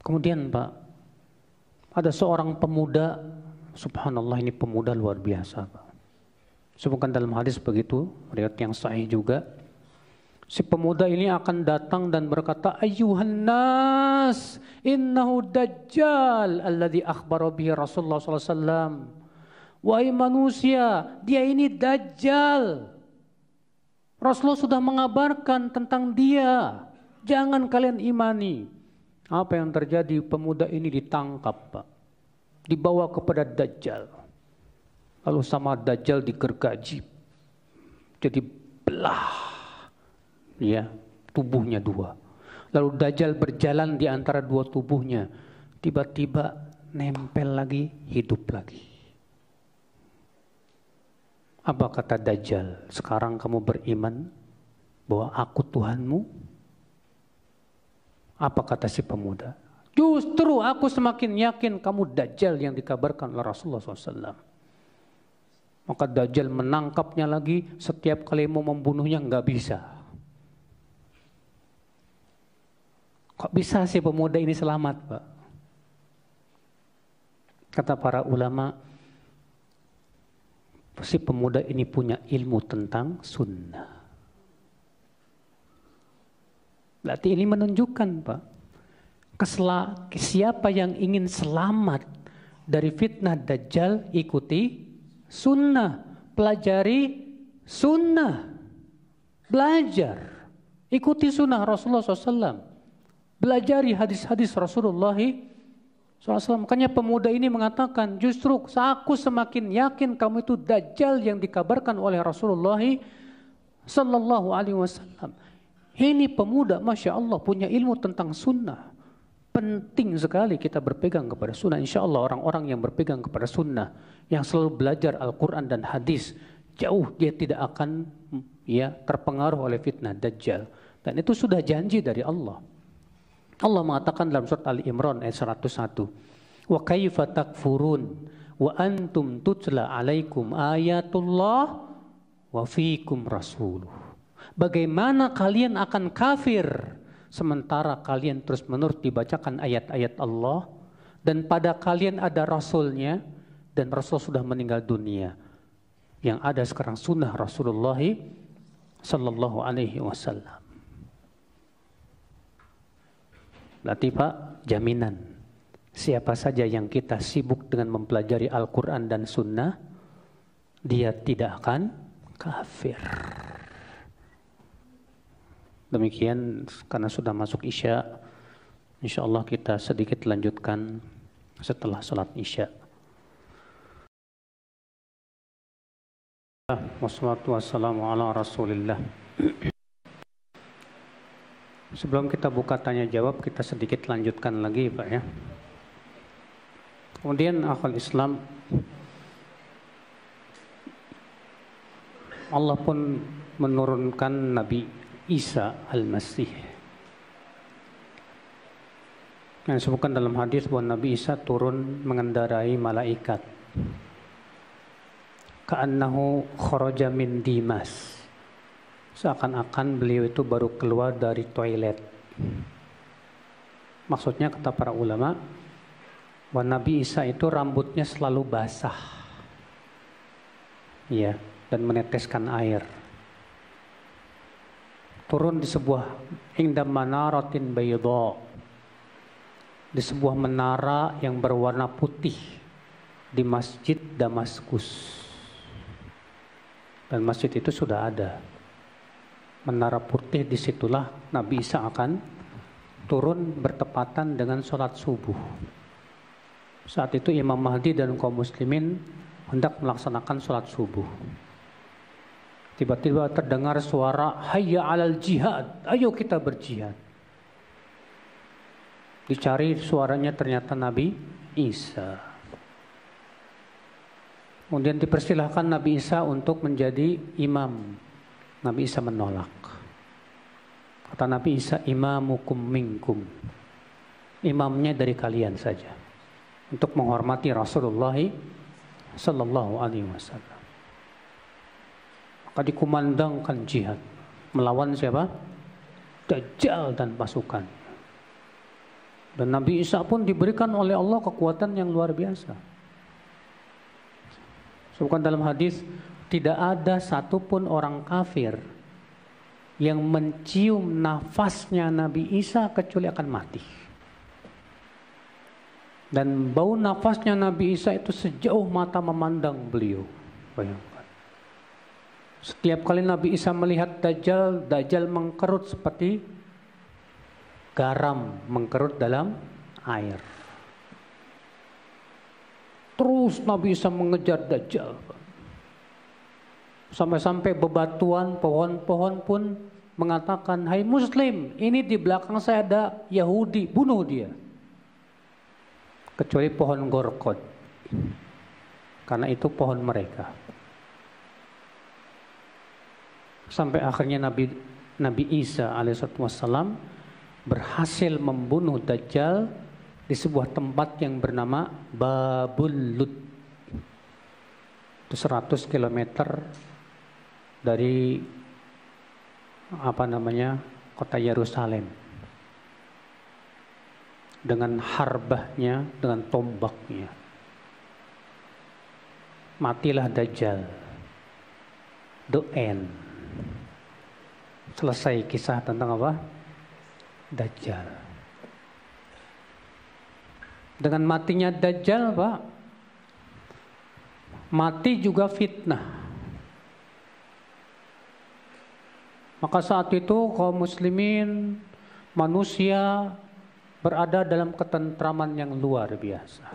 Kemudian Pak, ada seorang pemuda, subhanallah ini pemuda luar biasa Pak. Sebutkan dalam hadis begitu, riwayat yang sahih juga. Si pemuda ini akan datang dan berkata, ayyuhan nas, innahu dajjal alladhi akhbara bihi Rasulullah SAW. Wahai manusia, dia ini Dajjal. Rasulullah sudah mengabarkan tentang dia. Jangan kalian imani. Apa yang terjadi? Pemuda ini ditangkap Pak. Dibawa kepada Dajjal. Lalu sama Dajjal digergaji. Jadi belah. Ya, tubuhnya dua. Lalu Dajjal berjalan di antara dua tubuhnya. Tiba-tiba nempel lagi, hidup lagi. Apa kata Dajjal? Sekarang kamu beriman bahwa aku Tuhanmu? Apa kata si pemuda? Justru aku semakin yakin kamu Dajjal yang dikabarkan oleh Rasulullah SAW. Maka Dajjal menangkapnya lagi, setiap kali mau membunuhnya nggak bisa. Kok bisa si pemuda ini selamat, Pak? Kata para ulama, si pemuda ini punya ilmu tentang sunnah. Berarti ini menunjukkan, Pak, siapa yang ingin selamat dari fitnah Dajjal, ikuti sunnah, pelajari sunnah, belajar, ikuti sunnah Rasulullah SAW, belajari hadis-hadis Rasulullah SAW. Makanya pemuda ini mengatakan, justru aku semakin yakin kamu itu Dajjal yang dikabarkan oleh Rasulullah SAW. Ini pemuda, Masya Allah, punya ilmu tentang sunnah. Penting sekali kita berpegang kepada sunnah. Insya Allah orang-orang yang berpegang kepada sunnah, yang selalu belajar Al-Quran dan hadis, jauh dia tidak akan terpengaruh oleh fitnah Dajjal. Dan itu sudah janji dari Allah. Allah mengatakan dalam surat Ali Imran ayat 101, wa kaifa takfurun wa antum tutla alaikum ayatullah wa fiikum rasuluh. Bagaimana kalian akan kafir sementara kalian terus-menerus dibacakan ayat-ayat Allah dan pada kalian ada Rasulnya dan Rasul sudah meninggal dunia. Yang ada sekarang sunnah Rasulullah sallallahu alaihi wasallam. Berarti Pak, jaminan siapa saja yang kita sibuk dengan mempelajari Al-Quran dan sunnah, dia tidak akan kafir. Demikian, karena sudah masuk Isya, insya Allah kita sedikit lanjutkan setelah sholat Isya. Wassalatu wassalamu ala Rasulillah. Sebelum kita buka tanya jawab, kita sedikit lanjutkan lagi Pak ya. Kemudian akhwal Islam, Allah pun menurunkan Nabi Isa Al-Masih. Yang disebutkan dalam hadis bahwa Nabi Isa turun mengendarai malaikat. Ka'annahu kharaja min Dimas. Seakan-akan beliau itu baru keluar dari toilet. Maksudnya kata para ulama, bahwa Nabi Isa itu rambutnya selalu basah. Ya, dan meneteskan air. Turun di sebuah inda manaratin bayda, di sebuah menara yang berwarna putih di Masjid Damaskus. Dan masjid itu sudah ada. Menara putih, disitulah Nabi Isa akan turun bertepatan dengan sholat subuh. Saat itu Imam Mahdi dan kaum muslimin hendak melaksanakan sholat subuh. Tiba-tiba terdengar suara hayya alal jihad, ayo kita berjihad. Dicari suaranya, ternyata Nabi Isa. Kemudian dipersilahkan Nabi Isa untuk menjadi imam. Nabi Isa menolak. Kata Nabi Isa, imamukum minkum, imamnya dari kalian saja, untuk menghormati Rasulullah sallallahu alaihi wasallam. Maka dikumandangkan jihad melawan siapa? Dajjal dan pasukan. Dan Nabi Isa pun diberikan oleh Allah kekuatan yang luar biasa. Sebutkan dalam hadis, tidak ada satupun orang kafir yang mencium nafasnya Nabi Isa kecuali akan mati. Dan bau nafasnya Nabi Isa itu sejauh mata memandang beliau. Bayangkan. Setiap kali Nabi Isa melihat Dajjal, Dajjal mengkerut seperti garam mengkerut dalam air. Terus Nabi Isa mengejar Dajjal. Sampai-sampai bebatuan, pohon-pohon pun mengatakan, hai Muslim, ini di belakang saya ada Yahudi, bunuh dia. Kecuali pohon gorkod, karena itu pohon mereka. Sampai akhirnya Nabi Isa alaihissalam berhasil membunuh Dajjal di sebuah tempat yang bernama Babul Lud. Itu 100 km dari kota Yerusalem. Dengan harbahnya, dengan tombaknya. Matilah Dajjal. The end. Selesai kisah tentang apa? Dajjal. Dengan matinya Dajjal, Pak, mati juga fitnah. Maka saat itu kaum muslimin, manusia berada dalam ketentraman yang luar biasa.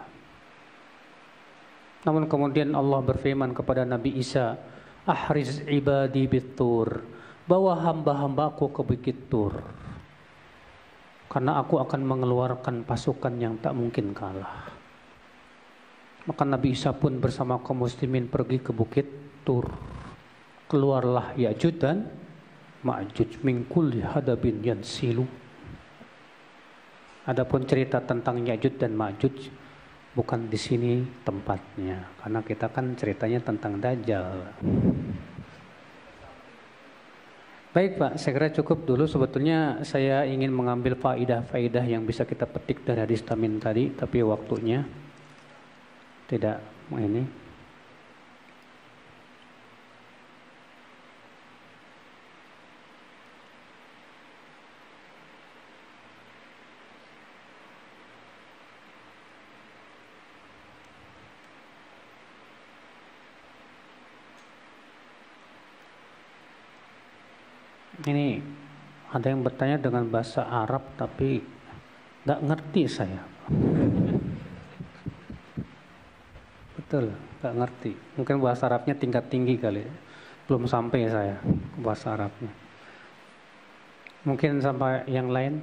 Namun kemudian Allah berfirman kepada Nabi Isa, "Ahriz ibadi bitur." Bawa hamba-hambaku ke Bukit Tur. Karena aku akan mengeluarkan pasukan yang tak mungkin kalah. Maka Nabi Isa pun bersama kaum muslimin pergi ke Bukit Tur. Keluarlah Ya'juj dan Ma'juj min kulli hadabin yansilu. Adapun cerita tentang Ya'juj dan Ma'juj bukan di sini tempatnya, karena kita kan ceritanya tentang Dajjal. Baik Pak, saya kira cukup dulu. Sebetulnya saya ingin mengambil faidah-faidah yang bisa kita petik dari hadis Tamim tadi, tapi waktunya tidak ini. Ini ada yang bertanya dengan bahasa Arab tapi nggak ngerti saya. Betul, nggak ngerti. Mungkin bahasa Arabnya tingkat tinggi kali. Belum sampai saya ke bahasa Arabnya. Mungkin sampai yang lain.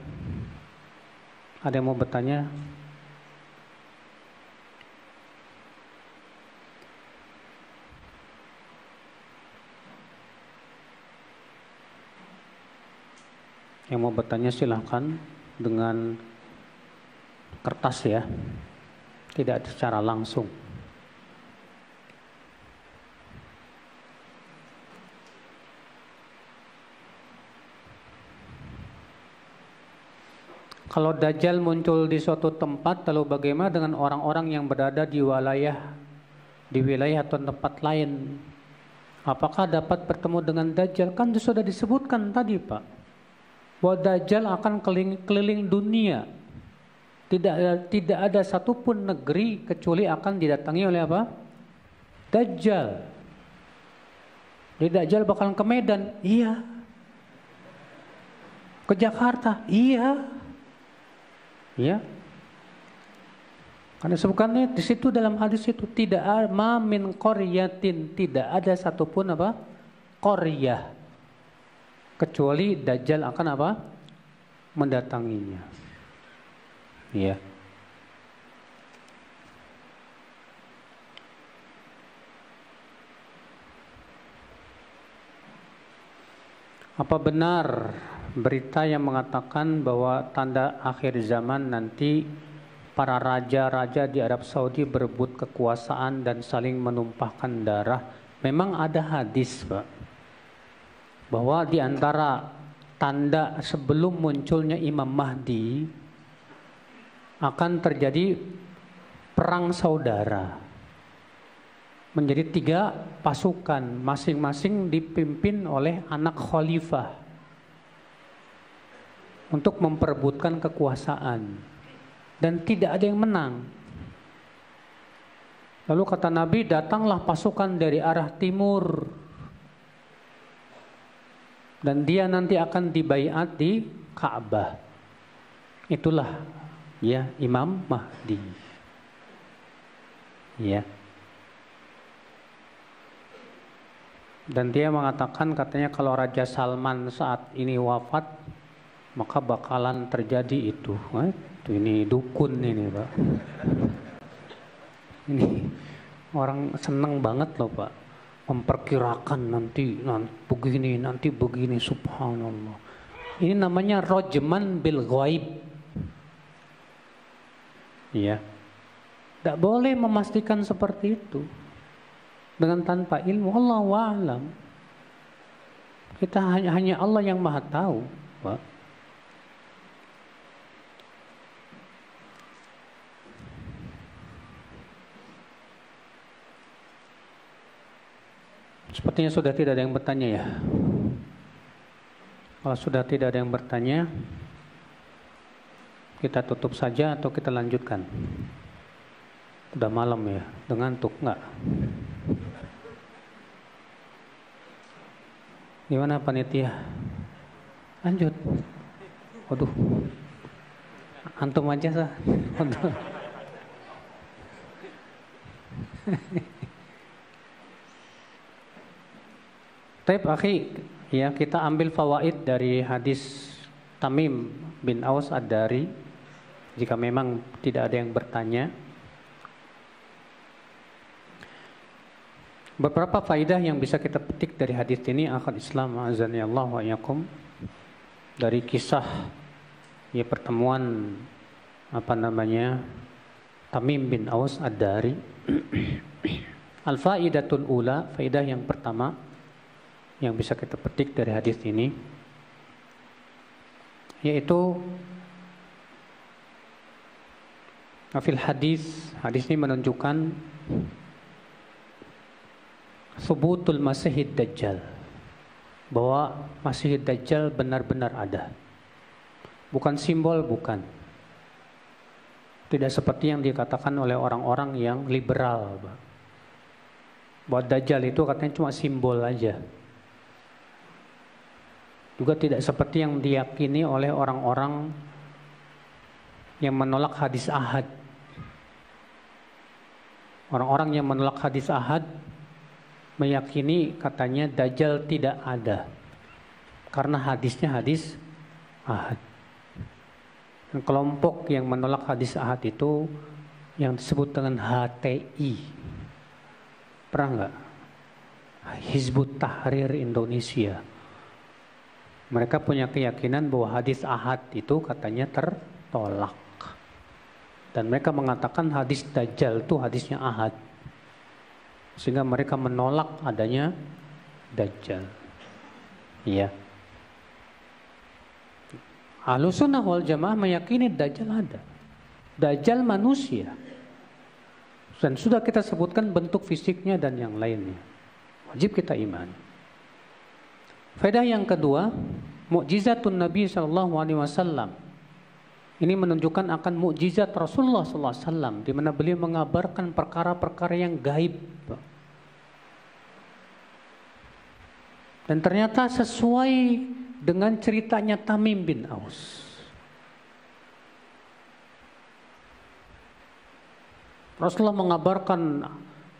Ada yang mau bertanya? Yang mau bertanya silahkan dengan kertas ya, tidak secara langsung. Kalau Dajjal muncul di suatu tempat, lalu bagaimana dengan orang-orang yang berada di wilayah atau tempat lain? Apakah dapat bertemu dengan Dajjal? Kan sudah disebutkan tadi Pak, bahwa Dajjal akan keliling dunia. Tidak ada satupun negeri kecuali akan didatangi oleh apa? Dajjal. Jadi Dajjal bakalan ke Medan, iya. Ke Jakarta, iya. Iya. Karena sebutkannya di situ dalam hadis itu tidak ada min qaryatin, tidak ada satupun apa? Qaryah. Kecuali Dajjal akan apa? Mendatanginya. Iya. Apa benar berita yang mengatakan bahwa tanda akhir zaman nanti para raja-raja di Arab Saudi berebut kekuasaan dan saling menumpahkan darah? Memang ada hadis, Pak, bahwa di antara tanda sebelum munculnya Imam Mahdi akan terjadi perang saudara. Menjadi 3 pasukan, masing-masing dipimpin oleh anak khalifah untuk memperebutkan kekuasaan. Dan tidak ada yang menang. Lalu kata Nabi, datanglah pasukan dari arah timur. Dan dia nanti akan dibaiat di Ka'bah. Itulah ya Imam Mahdi. Ya. Dan dia mengatakan katanya kalau Raja Salman saat ini wafat, maka bakalan terjadi itu. Ini dukun ini, Pak. Ini orang seneng banget loh, Pak. Memperkirakan nanti begini, subhanallah. Ini namanya rojman bil ghaib. Iya. Tidak boleh memastikan seperti itu dengan tanpa ilmu. Allahu a'lam. Kita hanya Allah yang Maha tahu, Pak. Sepertinya sudah tidak ada yang bertanya ya. Kalau sudah tidak ada yang bertanya, kita tutup saja atau kita lanjutkan? Udah malam ya, ngantuk nggak? Gimana panitia? Lanjut. Waduh, antum aja sah. Taib akhi, ya kita ambil fawaid dari hadis Tamim bin Aus Ad-Dari. Jika memang tidak ada yang bertanya, beberapa faidah yang bisa kita petik dari hadis ini, akhal Islam azani Allah wa iyyakum, dari kisah ya pertemuan Tamim bin Aus Ad-Dari. Al-faidatul ula, faidah yang pertama yang bisa kita petik dari hadis ini, yaitu fil hadis ini menunjukkan subutul masihid dajjal, bahwa masihid dajjal benar-benar ada, bukan simbol, bukan. Tidak seperti yang dikatakan oleh orang-orang yang liberal, bahwa dajjal itu katanya cuma simbol aja. Juga tidak seperti yang diyakini oleh orang-orang yang menolak hadis ahad. Orang-orang yang menolak hadis ahad meyakini katanya Dajjal tidak ada karena hadisnya hadis ahad. Dan kelompok yang menolak hadis ahad itu yang disebut dengan HTI. Pernah nggak? Hizbut Tahrir Indonesia. Mereka punya keyakinan bahwa hadis ahad itu katanya tertolak. Dan mereka mengatakan hadis Dajjal itu hadisnya ahad. Sehingga mereka menolak adanya Dajjal. Iya. Ahlussunnah wal Jamaah meyakini Dajjal ada. Dajjal manusia. Dan sudah kita sebutkan bentuk fisiknya dan yang lainnya. Wajib kita imani. Faedah yang kedua, mukjizatun Nabi SAW. Ini menunjukkan akan mukjizat Rasulullah SAW, di mana beliau mengabarkan perkara-perkara yang gaib. Dan ternyata sesuai dengan ceritanya Tamim bin Aus. Rasulullah mengabarkan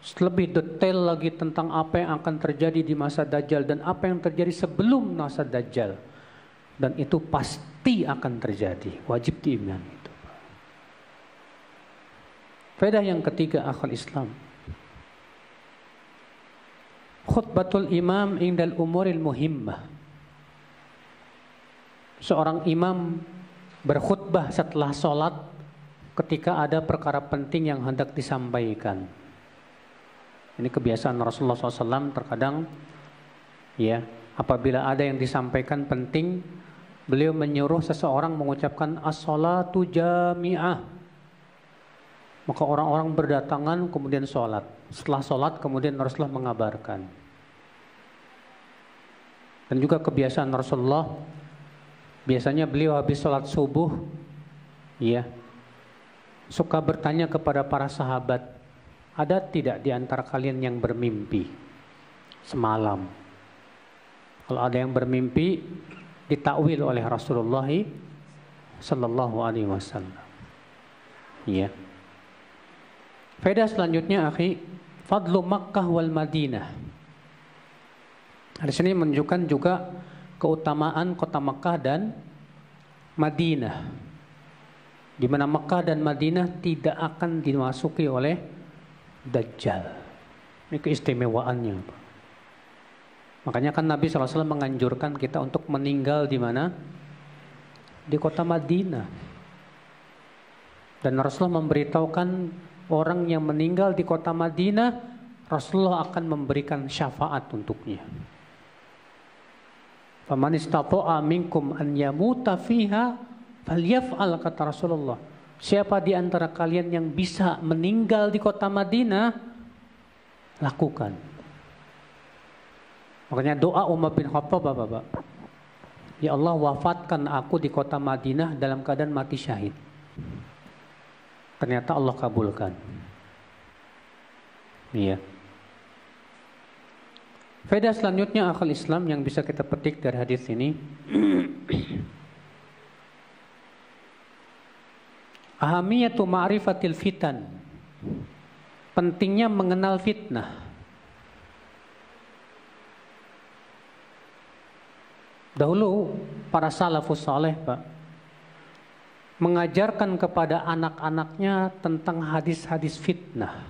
lebih detail lagi tentang apa yang akan terjadi di masa Dajjal dan apa yang terjadi sebelum masa Dajjal. Dan itu pasti akan terjadi. Wajib diimani itu. Faedah yang ketiga, akhal Islam. Khutbatul imam indal umuril muhimmah. Seorang imam berkhutbah setelah sholat ketika ada perkara penting yang hendak disampaikan. Ini kebiasaan Rasulullah SAW, terkadang ya apabila ada yang disampaikan penting, beliau menyuruh seseorang mengucapkan as-sholatu jami'ah. Maka orang-orang berdatangan kemudian sholat. Setelah sholat kemudian Rasulullah mengabarkan. Dan juga kebiasaan Rasulullah, biasanya beliau habis sholat subuh, ya, suka bertanya kepada para sahabat, ada tidak di antara kalian yang bermimpi semalam? Kalau ada yang bermimpi, ditakwil oleh Rasulullah sallallahu alaihi wasallam. Ya. Faedah selanjutnya, akhi, fadlu Makkah wal Madinah. Di sini menunjukkan juga keutamaan kota Makkah dan Madinah, di mana Makkah dan Madinah tidak akan dimasuki oleh Dajjal. Ini keistimewaannya. Makanya kan Nabi SAW menganjurkan kita untuk meninggal di mana? di kota Madinah. Dan Rasulullah memberitahukan orang yang meninggal di kota Madinah, Rasulullah akan memberikan syafaat untuknya. Faman istata'a minkum an yamuta fiha falyaf'al, kata Rasulullah. Siapa di antara kalian yang bisa meninggal di kota Madinah, lakukan. Makanya doa Umar bin Khattab, Bapak. Ya Allah, wafatkan aku di kota Madinah dalam keadaan mati syahid. Ternyata Allah kabulkan. Iya. Faedah selanjutnya akal Islam yang bisa kita petik dari hadis ini. Ahamiyatu ma'rifatil fitan. Pentingnya mengenal fitnah. Dahulu para salafus saleh, Pak, mengajarkan kepada anak-anaknya tentang hadis-hadis fitnah.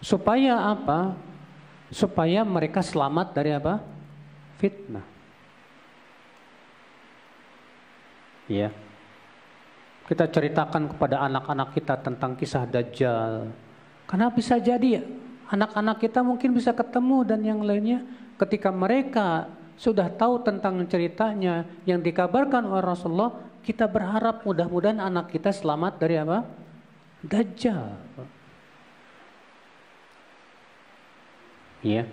Supaya apa? Supaya mereka selamat dari apa? Fitnah. Ya. Kita ceritakan kepada anak-anak kita tentang kisah Dajjal. Karena bisa jadi anak-anak kita mungkin bisa ketemu dan yang lainnya. Ketika mereka sudah tahu tentang ceritanya yang dikabarkan oleh Rasulullah, kita berharap mudah-mudahan anak kita selamat dari apa? Dajjal. Ya.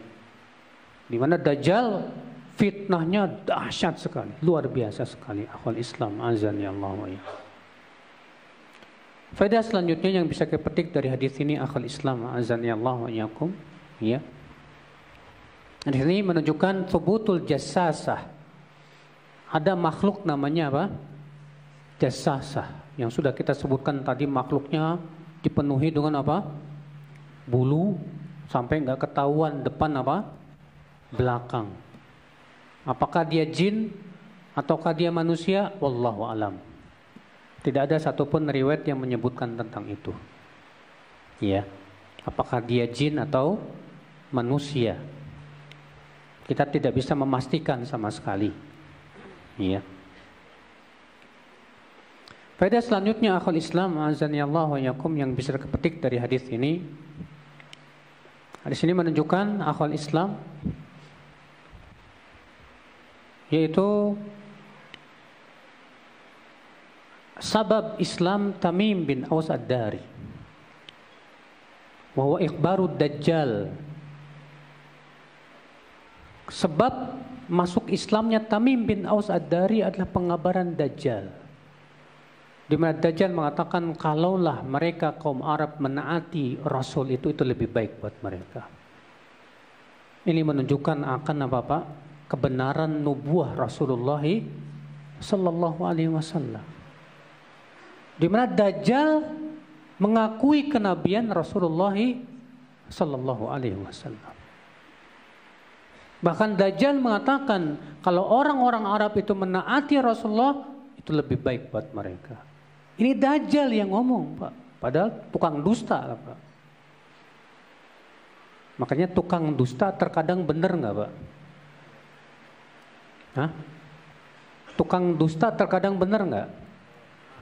Di mana Dajjal fitnahnya dahsyat sekali, luar biasa sekali. Akhwal Islam, azan ya Allah wa ya. Faedah selanjutnya yang bisa kita petik dari hadis ini, akhwal Islam, azan ya Allah wa yakum, ya. Di sini menunjukkan thubutul jassasah. Ada makhluk namanya apa? Jassasah. Yang sudah kita sebutkan tadi, makhluknya dipenuhi dengan apa? Bulu sampai nggak ketahuan depan apa? Belakang. Apakah dia jin ataukah dia manusia? Wallahu alam. Tidak ada satupun riwayat yang menyebutkan tentang itu. Ya. Apakah dia jin atau manusia? Kita tidak bisa memastikan sama sekali. Iya. Faedah selanjutnya akhul Islam, azanillahu wa yakum, yang bisa kepetik dari hadis ini. Hadis ini menunjukkan akhul Islam, yaitu sabab Islam Tamim bin Aus ad-Dari, wa huwa ikhbarud Dajjal. Sebab masuk Islamnya Tamim bin Aus ad-Dari adalah pengabaran Dajjal. Di mana Dajjal mengatakan kalaulah mereka kaum Arab menaati Rasul itu lebih baik buat mereka. Ini menunjukkan akan apa Pak? Kebenaran nubuah Rasulullah sallallahu alaihi wasallam. Di mana Dajjal mengakui kenabian Rasulullah sallallahu alaihi wasallam. Bahkan Dajjal mengatakan kalau orang-orang Arab itu menaati Rasulullah itu lebih baik buat mereka. Ini Dajjal yang ngomong, Pak. Padahal tukang dusta, Pak. Makanya tukang dusta terkadang benar nggak, Pak? Hah? Tukang dusta terkadang benar nggak?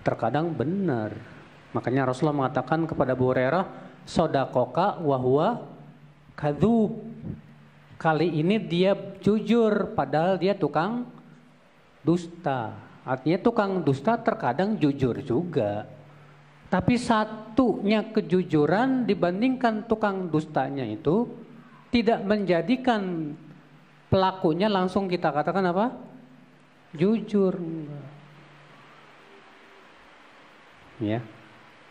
Terkadang benar. Makanya Rasulullah mengatakan kepada Abu Hurairah, sodakoka wahwa kadzub. Kali ini dia jujur, padahal dia tukang dusta. Artinya tukang dusta terkadang jujur juga. Tapi satunya kejujuran dibandingkan tukang dustanya itu tidak menjadikan pelakunya langsung kita katakan apa? Jujur. Ya.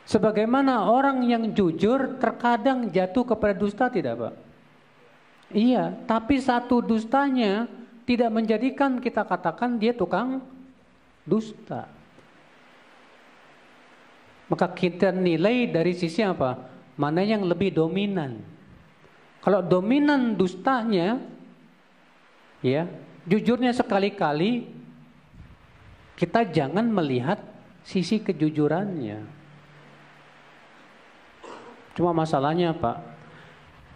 Sebagaimana orang yang jujur terkadang jatuh kepada dusta, tidak Pak? Iya, tapi satu dustanya tidak menjadikan kita katakan dia tukang dusta. Maka kita nilai dari sisi apa? Mana yang lebih dominan. Kalau dominan dustanya, ya, jujurnya sekali-kali, kita jangan melihat sisi kejujurannya. Cuma masalahnya Pak,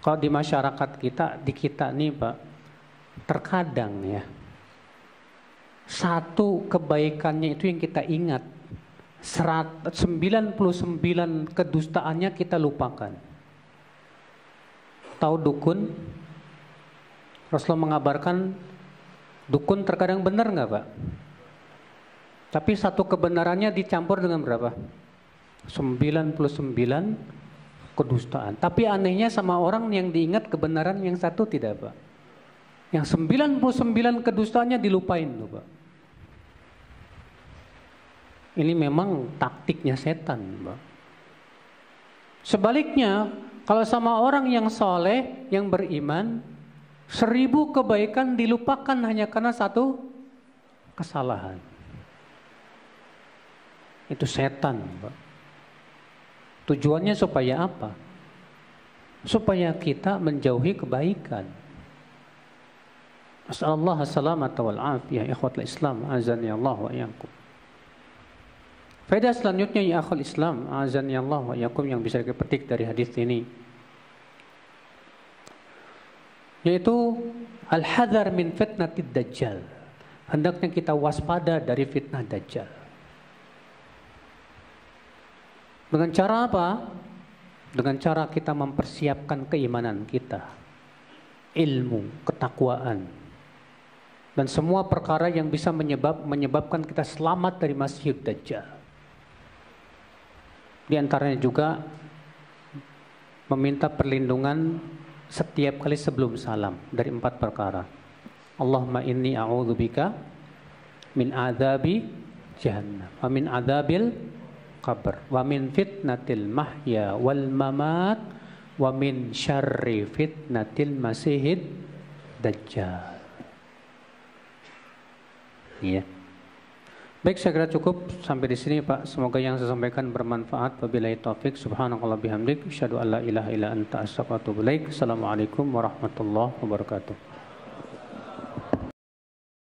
kalau di masyarakat kita, di kita nih Pak, terkadang ya, satu kebaikannya itu yang kita ingat. 99 kedustaannya kita lupakan. Tahu dukun? Rasulullah mengabarkan dukun terkadang benar nggak Pak? Tapi satu kebenarannya dicampur dengan berapa? 99 kedustaan. Tapi anehnya sama orang yang diingat kebenaran yang satu tidak Pak. Yang 99 kedustaannya dilupain tuh Pak. Ini memang taktiknya setan Pak. Sebaliknya, kalau sama orang yang soleh, yang beriman, 1000 kebaikan dilupakan hanya karena satu kesalahan. Itu setan Pak. Tujuannya supaya apa? Supaya kita menjauhi kebaikan. As'alullah as-salamata wal afiyah ikhwatul Islam azani Allah wa iyyakum. Faedah selanjutnya ya akhul Islam azani Allah wa iyyakum yang bisa dipetik dari hadis ini, yaitu al-hadzar min fitnatid dajjal. Hendaknya kita waspada dari fitnah dajjal. Dengan cara apa? Dengan cara kita mempersiapkan keimanan kita, ilmu, ketakwaan, dan semua perkara yang bisa menyebabkan kita selamat dari Masihud Dajjal. Di antaranya juga meminta perlindungan setiap kali sebelum salam dari 4 perkara. Allahumma inni a'udzubika min adzabi jahannam wa min adzabil qabr wa min fitnatil mahya wal mamat wa min syarri fitnatil masihid dajjal. Iya. Baik, saya kira cukup sampai di sini Pak. Semoga yang saya sampaikan bermanfaat. Wabillahi taufik. Subhanakallah bihamdik. Asyhadu an la ilaha illa anta astaghfiruka wa atubu ilaik. Assalamualaikum warahmatullahi wabarakatuh.